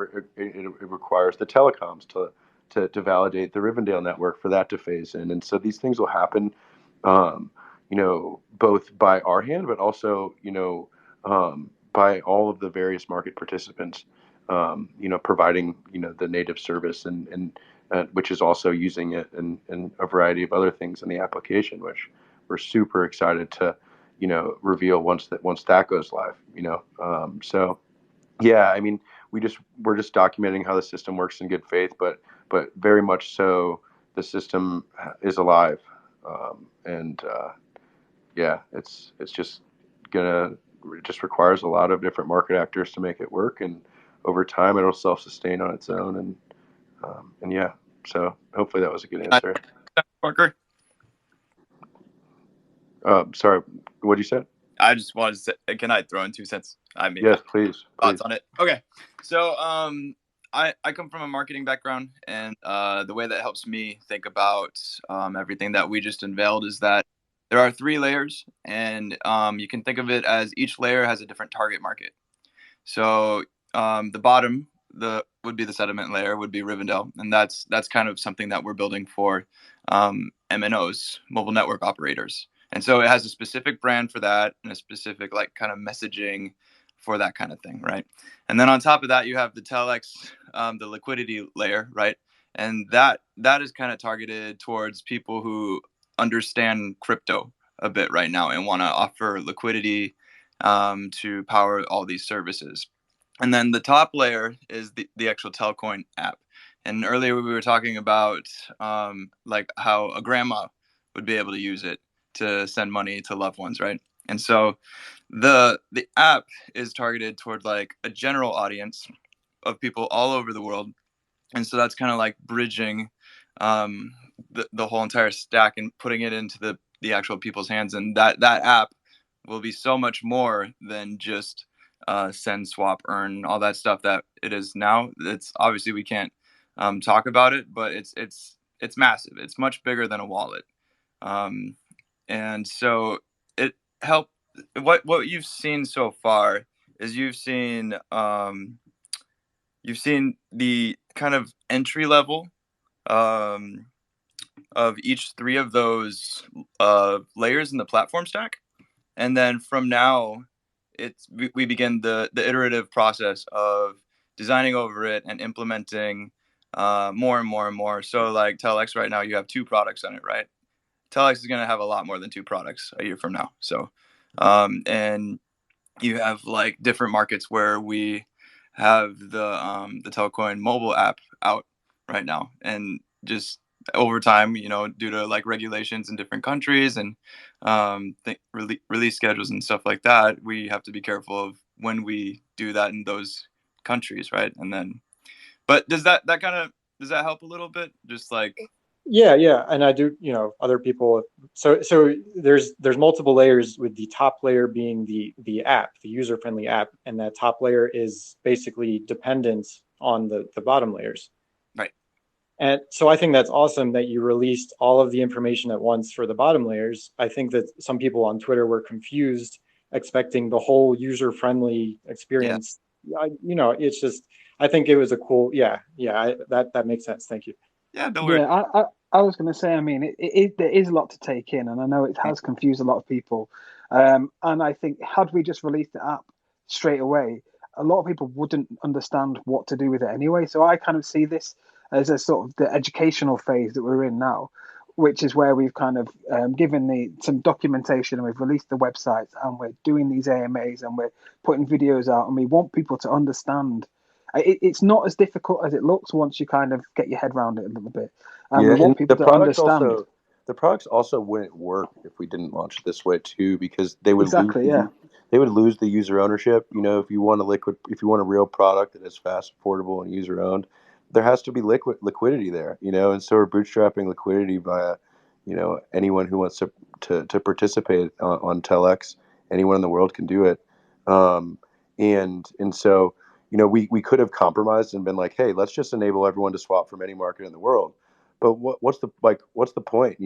requires the telecoms to validate the Rivendell network for that to phase in, and so these things will happen, um, you know, both by our hand, but also you know by all of the various market participants, you know, providing you know the native service and which is also using it and a variety of other things in the application, which we're super excited to you know reveal once that goes live, you know. So yeah, I mean we're just documenting how the system works in good faith, but very much so the system is alive, and yeah, it's just gonna it just requires a lot of different market actors to make it work, and over time it'll self-sustain on its own, and yeah, so hopefully that was a good answer. Parker? Sorry, what you said? I just wanted to say, can I throw in 2 cents? I mean, Yes, please. thoughts on it. Okay, so I come from a marketing background, and the way that helps me think about everything that we just unveiled is that there are 3 layers, and you can think of it as each layer has a different target market. So the bottom, would be the sediment layer, would be Rivendell, and that's kind of something that we're building for MNOs, mobile network operators. And so it has a specific brand for that and a specific like kind of messaging for that kind of thing, right? And then on top of that, you have the Telex, the liquidity layer, right? And that is kind of targeted towards people who understand crypto a bit right now and want to offer liquidity to power all these services. And then the top layer is the actual Telcoin app. And earlier we were talking about like how a grandma would be able to use it to send money to loved ones, right? And so the app is targeted toward like a general audience of people all over the world, and so that's kind of like bridging the whole entire stack and putting it into the actual people's hands. And that app will be so much more than just send, swap, earn, all that stuff that it is now. It's obviously we can't talk about it, but it's massive. It's much bigger than a wallet, and so it helped. What you've seen so far is you've seen the kind of entry level um, of each three of those layers in the platform stack, and then from now, we begin the iterative process of designing over it and implementing more and more and more. So like Telex right now, you have 2 products on it, right? Telex is going to have a lot more than 2 products a year from now. So, and you have like different markets where we have the Telcoin mobile app out right now, and just over time, you know, due to like regulations in different countries and release schedules and stuff like that, we have to be careful of when we do that in those countries, right? And then, but does that kind of does that help a little bit? Just like Yeah, and I do, other people. So there's multiple layers, with the top layer being the app, the user-friendly app, and that top layer is basically dependent on the bottom layers. right. And so I think that's awesome that you released all of the information at once for the bottom layers. I think that some people on Twitter were confused, expecting the whole user-friendly experience. It's just, I think it was a cool, that makes sense. Thank you. Yeah, don't worry. Yeah, I was going to say, I mean, there is a lot to take in, and I know it has confused a lot of people. And I think had we just released the app straight away, a lot of people wouldn't understand what to do with it anyway. So I kind of see this as a sort of the educational phase that we're in now, which is where we've kind of given some documentation, and we've released the websites, and we're doing these AMAs, and we're putting videos out, and we want people to understand. It's not as difficult as it looks once you kind of get your head around it a little bit. And Yeah, we want and people to understand. The products also wouldn't work if we didn't launch it this way too, because they would Exactly, yeah. they would lose the user ownership. If you want if you want a real product that is fast, affordable, and user owned, there has to be liquidity there. And so we're bootstrapping liquidity via, anyone who wants to participate on Telex. Anyone in the world can do it, and so we could have compromised and been like, hey, let's just enable everyone to swap from any market in the world. But what's the point?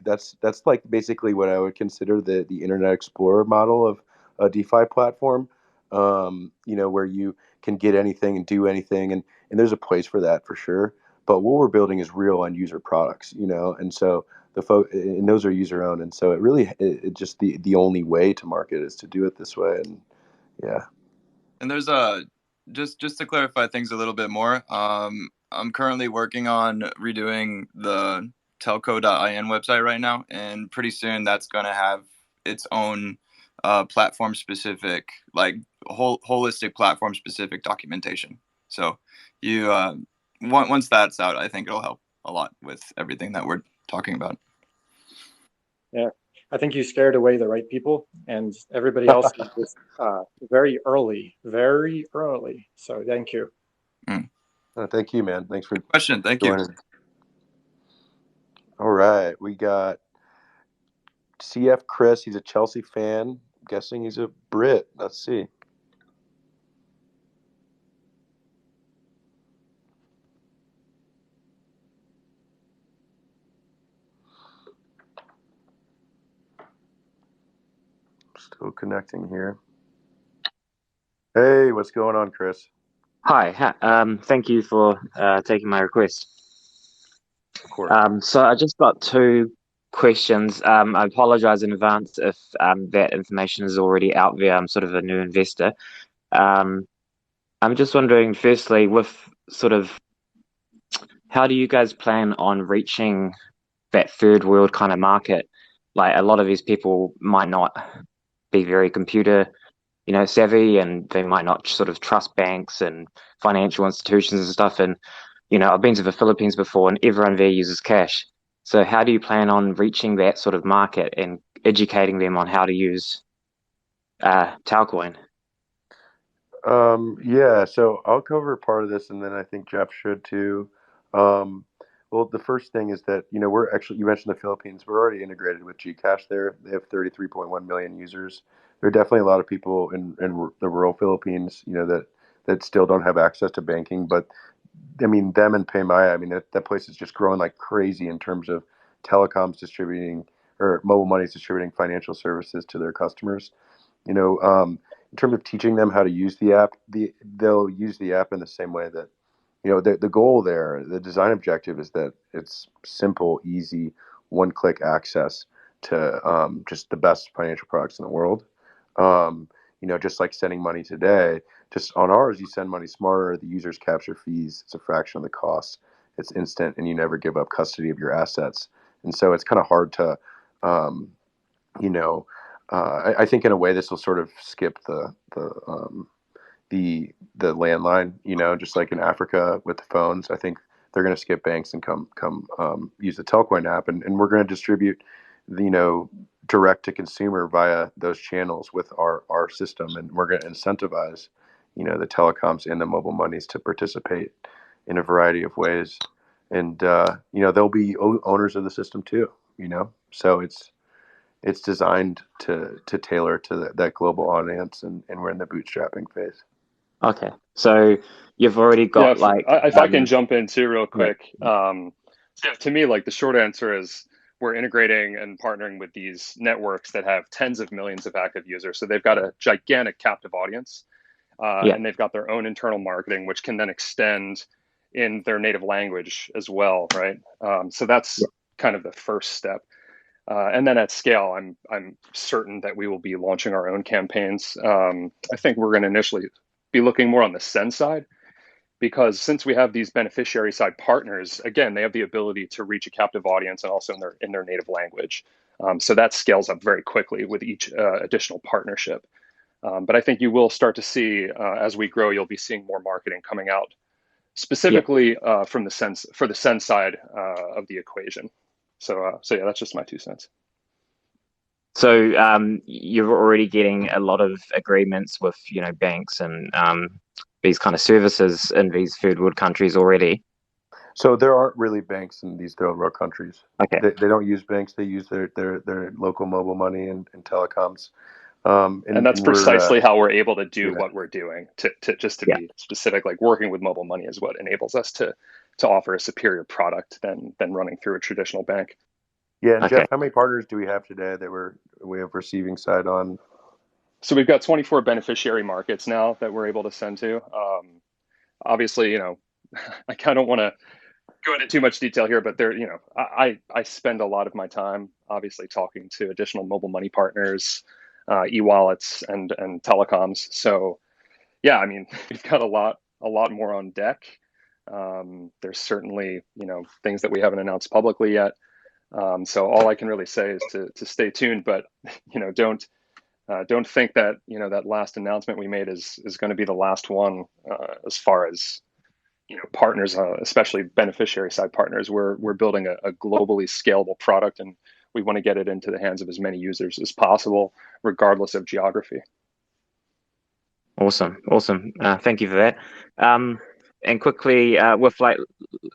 That's like basically what I would consider the Internet Explorer model of a DeFi platform. Where you can get anything and do anything, and there's a place for that for sure. But what we're building is real end user products, and so and those are user owned, and so it just the only way to market is to do it this way, and yeah. And there's just to clarify things a little bit more. I'm currently working on redoing the telco.in website right now, and pretty soon that's going to have its own platform specific, like holistic platform specific documentation. So you once that's out, I think it'll help a lot with everything that we're talking about. Yeah, I think you scared away the right people, and everybody else is very early. So thank you. Thank you, man. Thanks for good question. Thank joining. you. All right, we got CF Chris. He's a Chelsea fan. I'm guessing he's a Brit. Let's see. Still connecting here. Hey, what's going on, Chris? Hi. Thank you for taking my request. Of course. So I just got 2 questions. I apologize in advance if that information is already out there. I'm sort of a new investor. I'm just wondering, firstly, with sort of how do you guys plan on reaching that third world kind of market? Like, a lot of these people might not be very computer savvy, and they might not sort of trust banks and financial institutions and stuff. And I've been to the Philippines before, and everyone there uses cash. So how do you plan on reaching that sort of market and educating them on how to use Telcoin? Yeah, so I'll cover part of this, and then I think Jeff should too. Um, well, the first thing is that we're actually, you mentioned the Philippines. We're already integrated with Gcash there. They have 33.1 million users. There are definitely a lot of people in the rural Philippines, that still don't have access to banking. But I mean, them and Paymaya, I mean, that place is just growing like crazy in terms of telecoms distributing or mobile money distributing financial services to their customers. In terms of teaching them how to use the app, they'll use the app in the same way that, the goal there, the design objective is that it's simple, easy, one-click access to just the best financial products in the world. Just like sending money today, just on ours, you send money smarter, the users capture fees, it's a fraction of the cost, it's instant, and you never give up custody of your assets. And so it's kind of hard to, um, you know, I think in a way this will sort of skip the landline. Just like in Africa with the phones. I think they're going to skip banks and come use the Telcoin app, and we're going to distribute, direct to consumer via those channels with our system, and we're going to incentivize, the telecoms and the mobile monies to participate in a variety of ways, and they'll be owners of the system too. So it's designed to tailor to that global audience, and we're in the bootstrapping phase. Okay, so you've already Yeah, got like if I can jump in too real yeah, quick. Yeah, to me, like the short answer is we're integrating and partnering with these networks that have tens of millions of active users. So they've got a gigantic captive audience, yeah, and they've got their own internal marketing, which can then extend in their native language as well, right? So that's yeah, kind of the first step. And then at scale, I'm certain that we will be launching our own campaigns. I think we're going to initially be looking more on the send side, because since we have these beneficiary side partners, again, they have the ability to reach a captive audience and also in their native language. So that scales up very quickly with each additional partnership. But I think you will start to see, as we grow, you'll be seeing more marketing coming out yeah. specifically for the send side of the equation. So yeah, that's just my 2 cents. So you're already getting a lot of agreements with banks and these kind of services in these third world countries already. So there aren't really banks in these third world countries. Okay. They don't use banks. They use their local mobile money and telecoms. And that's And we're precisely how we're able to do yeah. what we're doing. To Yeah. be specific, like working with mobile money is what enables us to offer a superior product than running through a traditional bank. Yeah, and Okay. Jeff, how many partners do we have today that we have receiving side on? So we've got 24 beneficiary markets now that we're able to send to. Obviously, I kind of want to go into too much detail here, but I spend a lot of my time obviously talking to additional mobile money partners, e-wallets, and telecoms. So yeah, I mean, we've got a lot more on deck. There's certainly things that we haven't announced publicly yet. So all I can really say is to stay tuned, but don't think that that last announcement we made is going to be the last one as far as partners, especially beneficiary side partners. We're building a globally scalable product, and we want to get it into the hands of as many users as possible, regardless of geography. Awesome. Thank you for that. And quickly, with I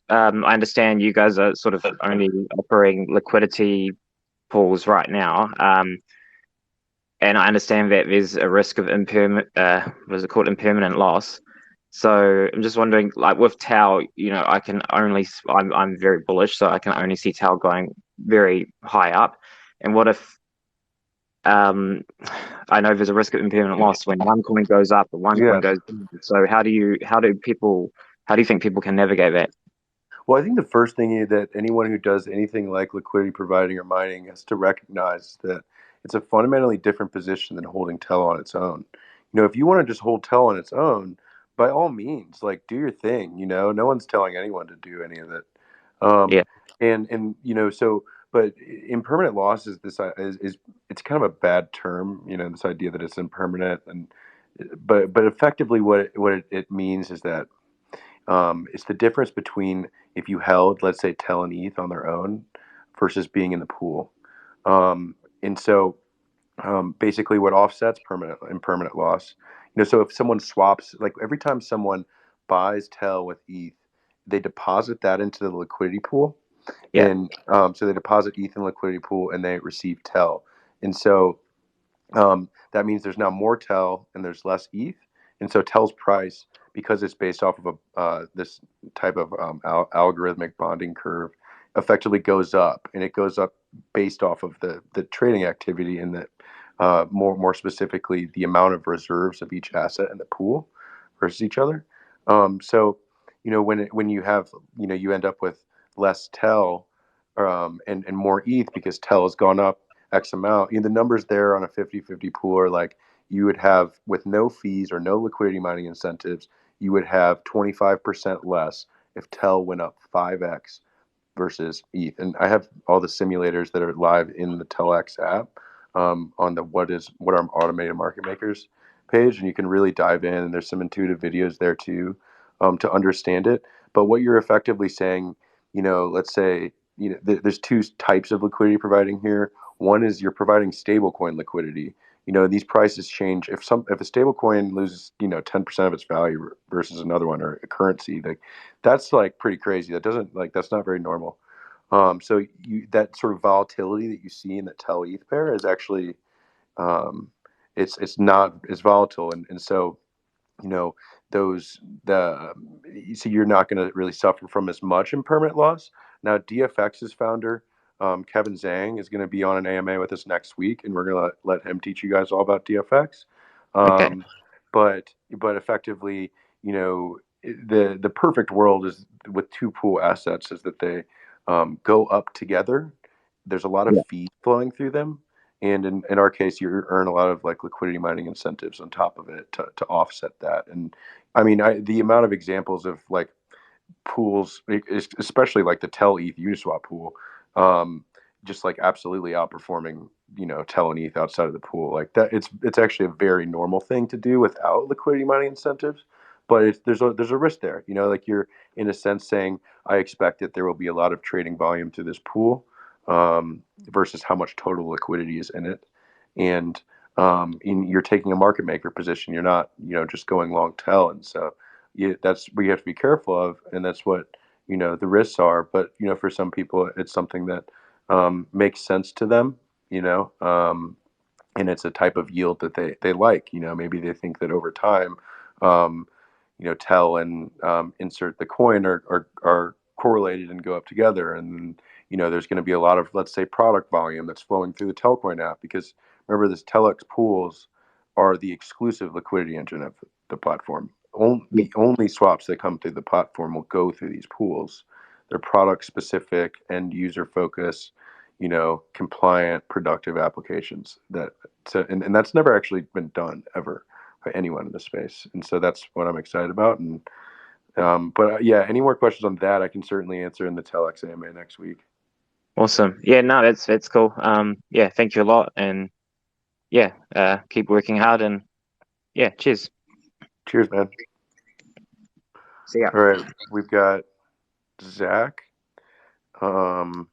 understand you guys are sort of only offering liquidity pools right now. And I understand that there's a risk of impermanent loss. So I'm just wondering, like with Tau, I'm very bullish, so I can only see Tau going very high up. And what if I know there's a risk of impermanent loss when one coin goes up and one coin Yes. goes down. So how do you think people can navigate that? Well, I think the first thing that anyone who does anything like liquidity providing or mining has to recognize that it's a fundamentally different position than holding TEL on its own. If you want to just hold TEL on its own, by all means, like do your thing. No one's telling anyone to do any of it. Yeah. But impermanent loss is it's kind of a bad term. This idea that it's impermanent, but effectively what it means is that It's the difference between if you held, let's say, Tel and ETH on their own versus being in the pool. And so basically what offsets permanent and permanent loss. So if someone swaps, like every time someone buys Tel with ETH, they deposit that into the liquidity pool. Yeah. And so they deposit ETH in the liquidity pool and they receive Tel. And so that means there's now more Tel and there's less ETH. And so Tel's price, because it's based off of this type of algorithmic bonding curve, effectively goes up, and it goes up based off of the trading activity and the more specifically the amount of reserves of each asset in the pool versus each other. So when you have you end up with less Tel and more ETH because Tel has gone up X amount. The numbers there on a 50-50 pool are like you would have with no fees or no liquidity mining incentives, you would have 25% less if Tel went up 5x versus ETH. And I have all the simulators that are live in the Telex app on the what are automated market makers page, and you can really dive in. And there's some intuitive videos there too to understand it. But what you're effectively saying, let's say there's two types of liquidity providing here. One is you're providing stablecoin liquidity. These prices change if a stable coin loses 10% of its value versus another one or a currency, like that's like pretty crazy. That's not very normal. So that sort of volatility that you see in the Tel ETH pair is actually it's not as volatile, and so those so you're not going to really suffer from as much impermanent loss. Now DFX's founder Kevin Zhang is going to be on an AMA with us next week, and we're going to let him teach you guys all about DFX. Okay. But effectively, the perfect world is with two pool assets is that they go up together. There's a lot of Yeah. fees flowing through them, and in our case, you earn a lot of like liquidity mining incentives on top of it to offset that. And I mean, the amount of examples of like pools, especially like the Tel ETH Uniswap pool, just like absolutely outperforming Tel and ETH outside of the pool. Like that, it's actually a very normal thing to do without liquidity mining incentives. But there's a risk there. Like you're in a sense saying I expect that there will be a lot of trading volume through this pool versus how much total liquidity is in it, and you're taking a market maker position. You're not just going long Tel, and so that's what you have to be careful of, and that's what the risks are. But for some people, it's something that makes sense to them, and it's a type of yield that they like. Maybe they think that over time, um, Tel and insert the coin are correlated and go up together, and there's going to be a lot of, let's say, product volume that's flowing through the Telcoin app because remember, this Telex pools are the exclusive liquidity engine of the platform. The only swaps that come through the platform will go through these pools. They're product specific and user focused, compliant, productive applications and that's never actually been done ever by anyone in the space. And so that's what I'm excited about. And but yeah, any more questions on that, I can certainly answer in the Telex AMA next week. Awesome. Yeah, no, that's cool. Yeah, thank you a lot, and yeah, keep working hard, and yeah, cheers. Cheers, man. See ya. All right, we've got Zach. All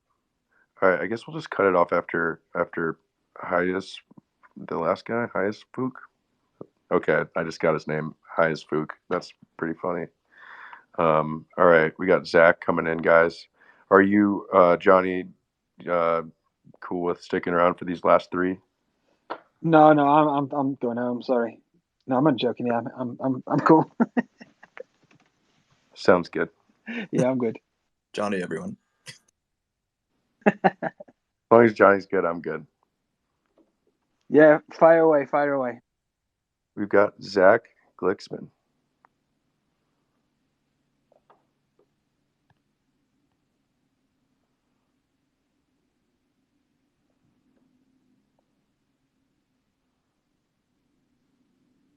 right, I guess we'll just cut it off after Hyas, the last guy, Hyas Fook. Okay, I just got his name, Hyas Fook. That's pretty funny. All right, we got Zach coming in, guys. Are you, Johnny, cool with sticking around for these last three? No, I'm going home. Sorry. No, I'm not joking. Yeah, I'm cool. Sounds good. Yeah, I'm good. Johnny, everyone. As long as Johnny's good, I'm good. Yeah, fire away, fire away. We've got Zach Glicksman.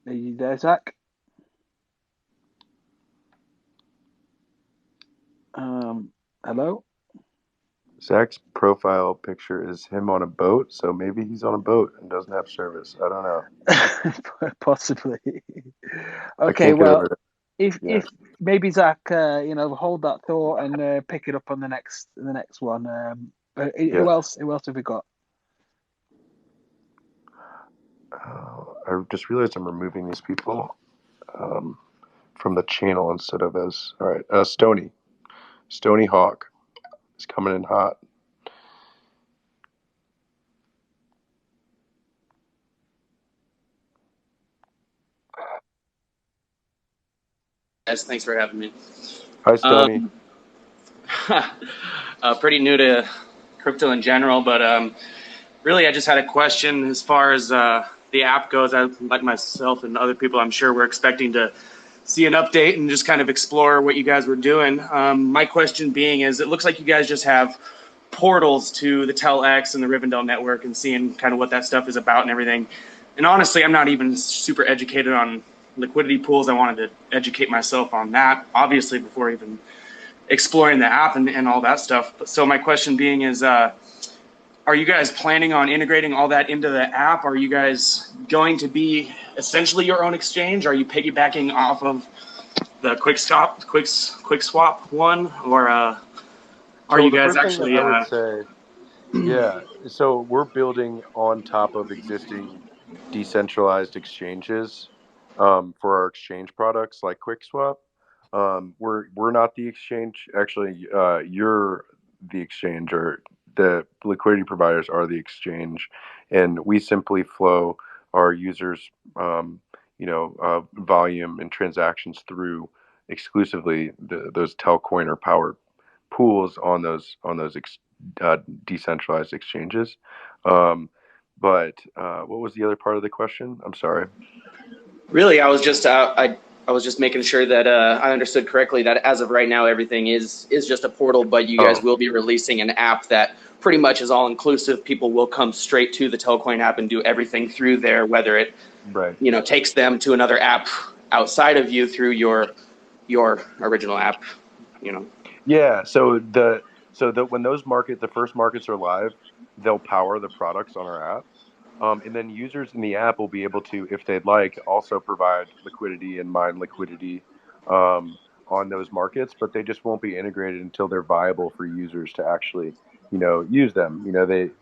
Are you there, Zach? Hello? Zach's profile picture is him on a boat, so maybe he's on a boat and doesn't have service. I don't know. Possibly. I Okay, can't get well, over that. if maybe Zach, hold that thought and pick it up on the next one. But who else have we got? I just realized I'm removing these people from the channel instead of as. All right, Stony Hawk is coming in hot. Guys, thanks for having me. Hi, Stony. Pretty new to crypto in general, but really I just had a question as far as the app goes. Like myself and other people, I'm sure we're expecting to see an update and just kind of explore what you guys were doing. My question being is, it looks like you guys just have portals to the Telex and the Rivendell network and seeing kind of what that stuff is about and everything. And honestly, I'm not even super educated on liquidity pools. I wanted to educate myself on that, obviously, before even exploring the app and all that stuff. So my question being is, are you guys planning on integrating all that into the app? Are you guys going to be essentially your own exchange? Are you piggybacking off of the Quickswap one, or are you guys actually? I would say, yeah. So we're building on top of existing decentralized exchanges for our exchange products like Quickswap. We're not the exchange. Actually, you're the exchange, or the liquidity providers are the exchange, and we simply flow our users, volume and transactions through exclusively those Telcoin powered pools on those decentralized exchanges. But what was the other part of the question? I'm sorry. Really, I was just I was just making sure that I understood correctly that as of right now everything is just a portal, but you guys will be releasing an app that pretty much is all inclusive. People will come straight to the Telcoin app and do everything through there, whether it takes them to another app outside of you through your original app. Yeah. So when the first markets are live, they'll power the products on our app. And then users in the app will be able to, if they'd like, also provide liquidity and mine liquidity on those markets, but they just won't be integrated until they're viable for users to actually, use them.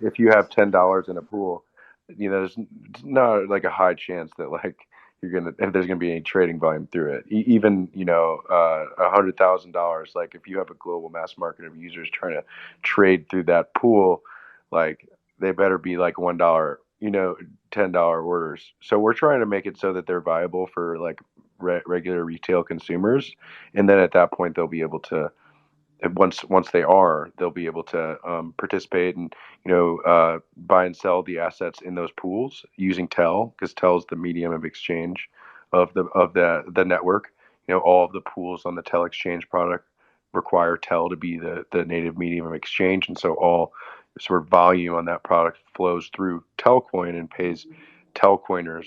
If you have $10 in a pool, there's not like a high chance that like if there's gonna be any trading volume through it. Even $100,000, like if you have a global mass market of users trying to trade through that pool, like they better be like $1, $10 orders. So we're trying to make it so that they're viable for like regular retail consumers, and then at that point they'll be able to, once they'll be able to participate and buy and sell the assets in those pools using because Tel is the medium of exchange of the network. All of the pools on the Tel exchange product require Tel to be the native medium of exchange, and so all sort of volume on that product flows through Telcoin and pays Telcoiners,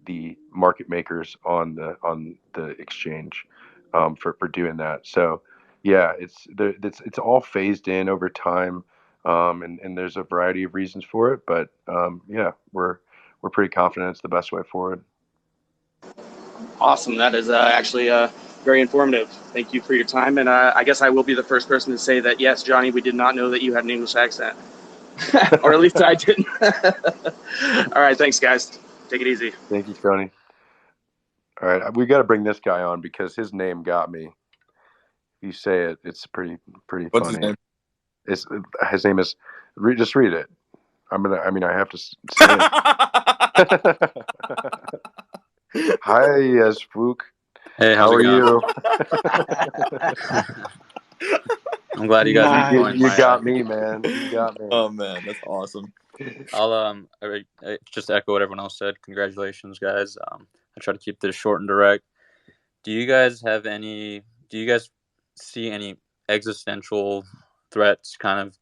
the market makers on the exchange, for doing that. So yeah, it's all phased in over time, and there's a variety of reasons for it, but yeah, we're pretty confident it's the best way forward. Awesome. That is actually very informative. Thank you for your time. And I guess I will be the first person to say that, yes, Johnny, we did not know that you had an English accent. Or at least I didn't. All right. Thanks, guys. Take it easy. Thank you, Tony. All right. We got to bring this guy on because his name got me. If you say it, it's pretty What's funny. his name? His name is, just read it. I have to say it. Hi, Spook. Hey, how are you? I'm glad you guys joined. You got me, man. You got me. Oh man, that's awesome. I'll I just echo what everyone else said. Congratulations, guys. I try to keep this short and direct. Do you guys see any existential threats, kind of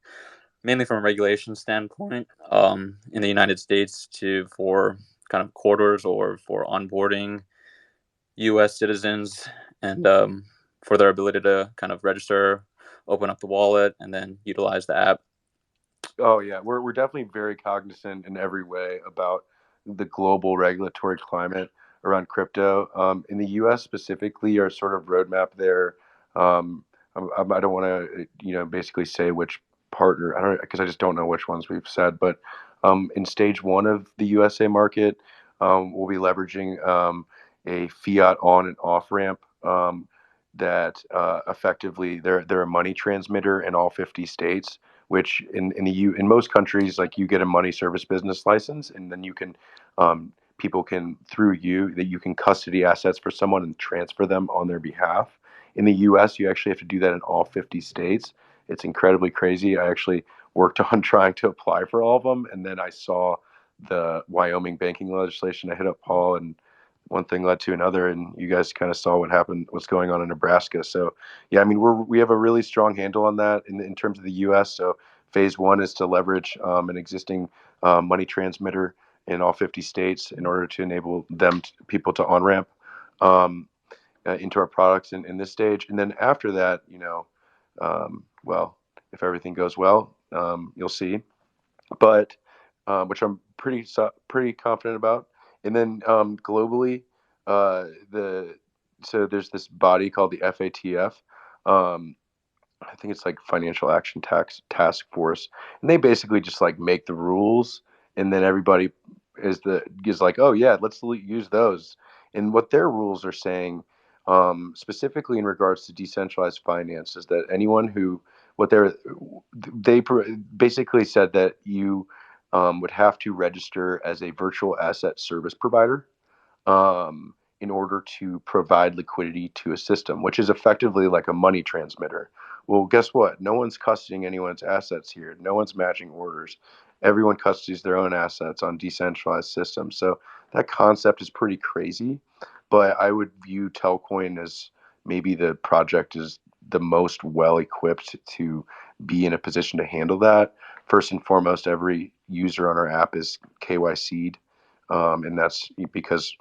mainly from a regulation standpoint, in the United States for kind of corridors or for onboarding U.S. citizens and for their ability to kind of register, open up the wallet, and then utilize the app? Oh yeah, we're definitely very cognizant in every way about the global regulatory climate. around crypto. In the U.S. specifically, our sort of roadmap there. I don't want to, basically say which partner. I don't, because I just don't know which ones we've said. But in stage one of the USA market, we'll be leveraging a fiat on and off ramp that effectively they're a money transmitter in all 50 states. Which in most countries, like, you get a money service business license, and then you can people can, through you, that you can custody assets for someone and transfer them on their behalf. In the US, you actually have to do that in all 50 states. It's incredibly crazy. I actually worked on trying to apply for all of them, and then I saw the Wyoming banking legislation. I hit up Paul, and one thing led to another, and you guys kind of saw what happened, what's going on in Nebraska. So yeah, I mean, we have a really strong handle on that in terms of the US. So phase one is to leverage an existing money transmitter in all 50 states in order to enable people to on ramp into our products in this stage. And then after that, well, if everything goes well, you'll see. But which I'm pretty confident about. And then globally, so there's this body called the FATF. Um, I think it's like Financial Action Task Force, and they basically just like make the rules, and then everybody is like, oh yeah, let's use those. And what their rules are saying, specifically in regards to decentralized finance, is that anyone who what basically said that you would have to register as a virtual asset service provider in order to provide liquidity to a system, which is effectively like a money transmitter. Well, guess what? No one's custodying anyone's assets here. No one's matching orders. Everyone custodies their own assets on decentralized systems. So that concept is pretty crazy, but I would view Telcoin as maybe the project is the most well equipped to be in a position to handle that. First and foremost, every user on our app is KYC'd, and that's because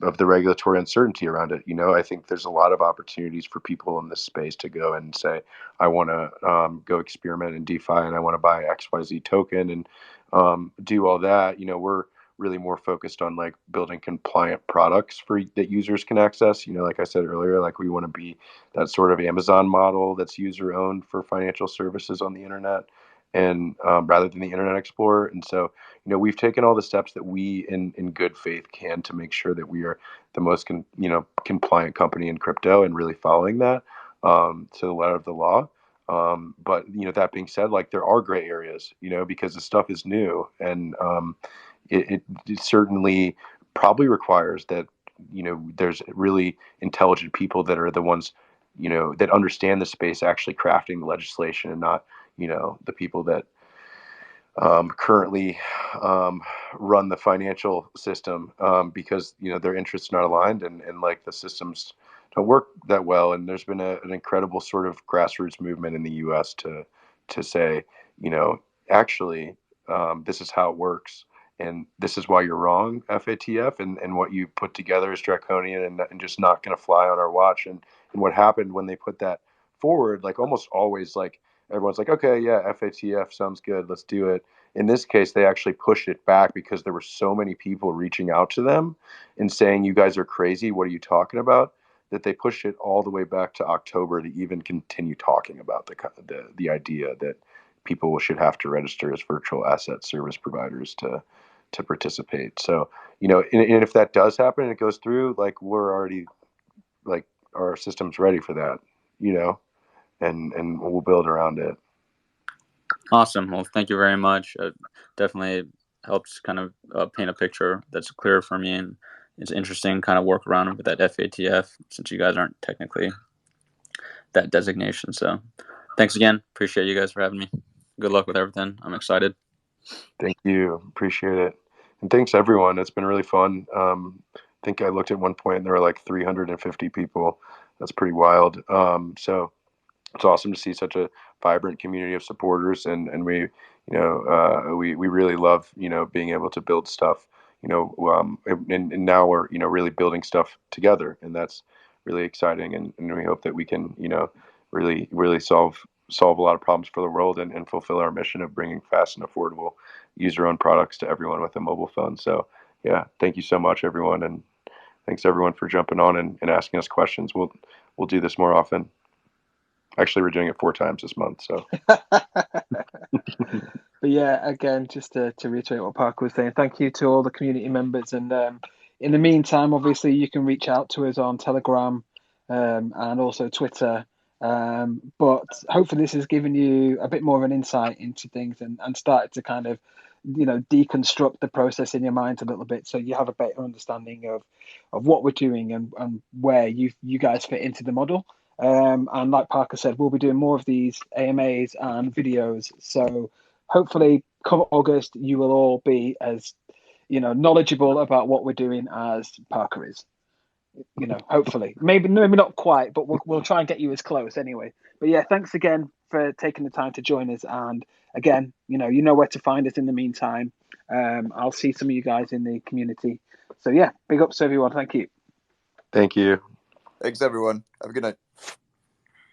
of the regulatory uncertainty around it. I think there's a lot of opportunities for people in this space to go and say, I want to go experiment in DeFi, and I want to buy XYZ token and do all that. We're really more focused on like building compliant products for that users can access. Like I said earlier, like we want to be that sort of Amazon model that's user owned for financial services on the internet, and rather than the Internet Explorer. And so we've taken all the steps that we in good faith can to make sure that we are the most compliant company in crypto, and really following that to the letter of the law. But that being said, like, there are gray areas, because the stuff is new, and it certainly probably requires that there's really intelligent people that are the ones that understand the space, actually crafting the legislation, and not the people that currently run the financial system, because their interests not aligned, and like the systems don't work that well. And there's been an incredible sort of grassroots movement in the U.S. to say, actually, this is how it works, and this is why you're wrong, FATF, and what you put together is draconian, and just not going to fly on our watch. And what happened when they put that forward, like almost always, like everyone's like, okay, yeah, FATF sounds good, let's do it. In this case, they actually pushed it back because there were so many people reaching out to them and saying, you guys are crazy, what are you talking about? That they pushed it all the way back to October to even continue talking about the idea that people should have to register as virtual asset service providers to participate. So, and if that does happen and it goes through, like, we're already, like, our system's ready for that, and we'll build around it. Awesome. Well, thank you very much. Definitely helps kind of paint a picture that's clear for me, and it's interesting kind of work around with that FATF, since you guys aren't technically that designation. So thanks again. Appreciate you guys for having me. Good luck with everything. I'm excited. Thank you. Appreciate it. And thanks everyone. It's been really fun. I think I looked at one point and there were like 350 people. That's pretty wild. So it's awesome to see such a vibrant community of supporters, and we we really love being able to build stuff, and now we're really building stuff together, and that's really exciting, and we hope that we can really solve a lot of problems for the world, and fulfill our mission of bringing fast and affordable user owned products to everyone with a mobile phone. So yeah, thank you so much everyone, and thanks everyone for jumping on and asking us questions. We'll do this more often. Actually, we're doing it 4 times this month. So, but yeah, again, just to reiterate what Parker was saying, thank you to all the community members. And in the meantime, obviously, you can reach out to us on Telegram and also Twitter. But hopefully, this has given you a bit more of an insight into things and started to kind of, deconstruct the process in your mind a little bit, so you have a better understanding of what we're doing and where you guys fit into the model. And like Parker said, we'll be doing more of these AMAs and videos. So hopefully, come August, you will all be as knowledgeable about what we're doing as Parker is. Hopefully, maybe not quite, but we'll try and get you as close anyway. But yeah, thanks again for taking the time to join us. And again, you know where to find us in the meantime. I'll see some of you guys in the community. So yeah, big ups to everyone. Thank you. Thank you. Thanks, everyone. Have a good night.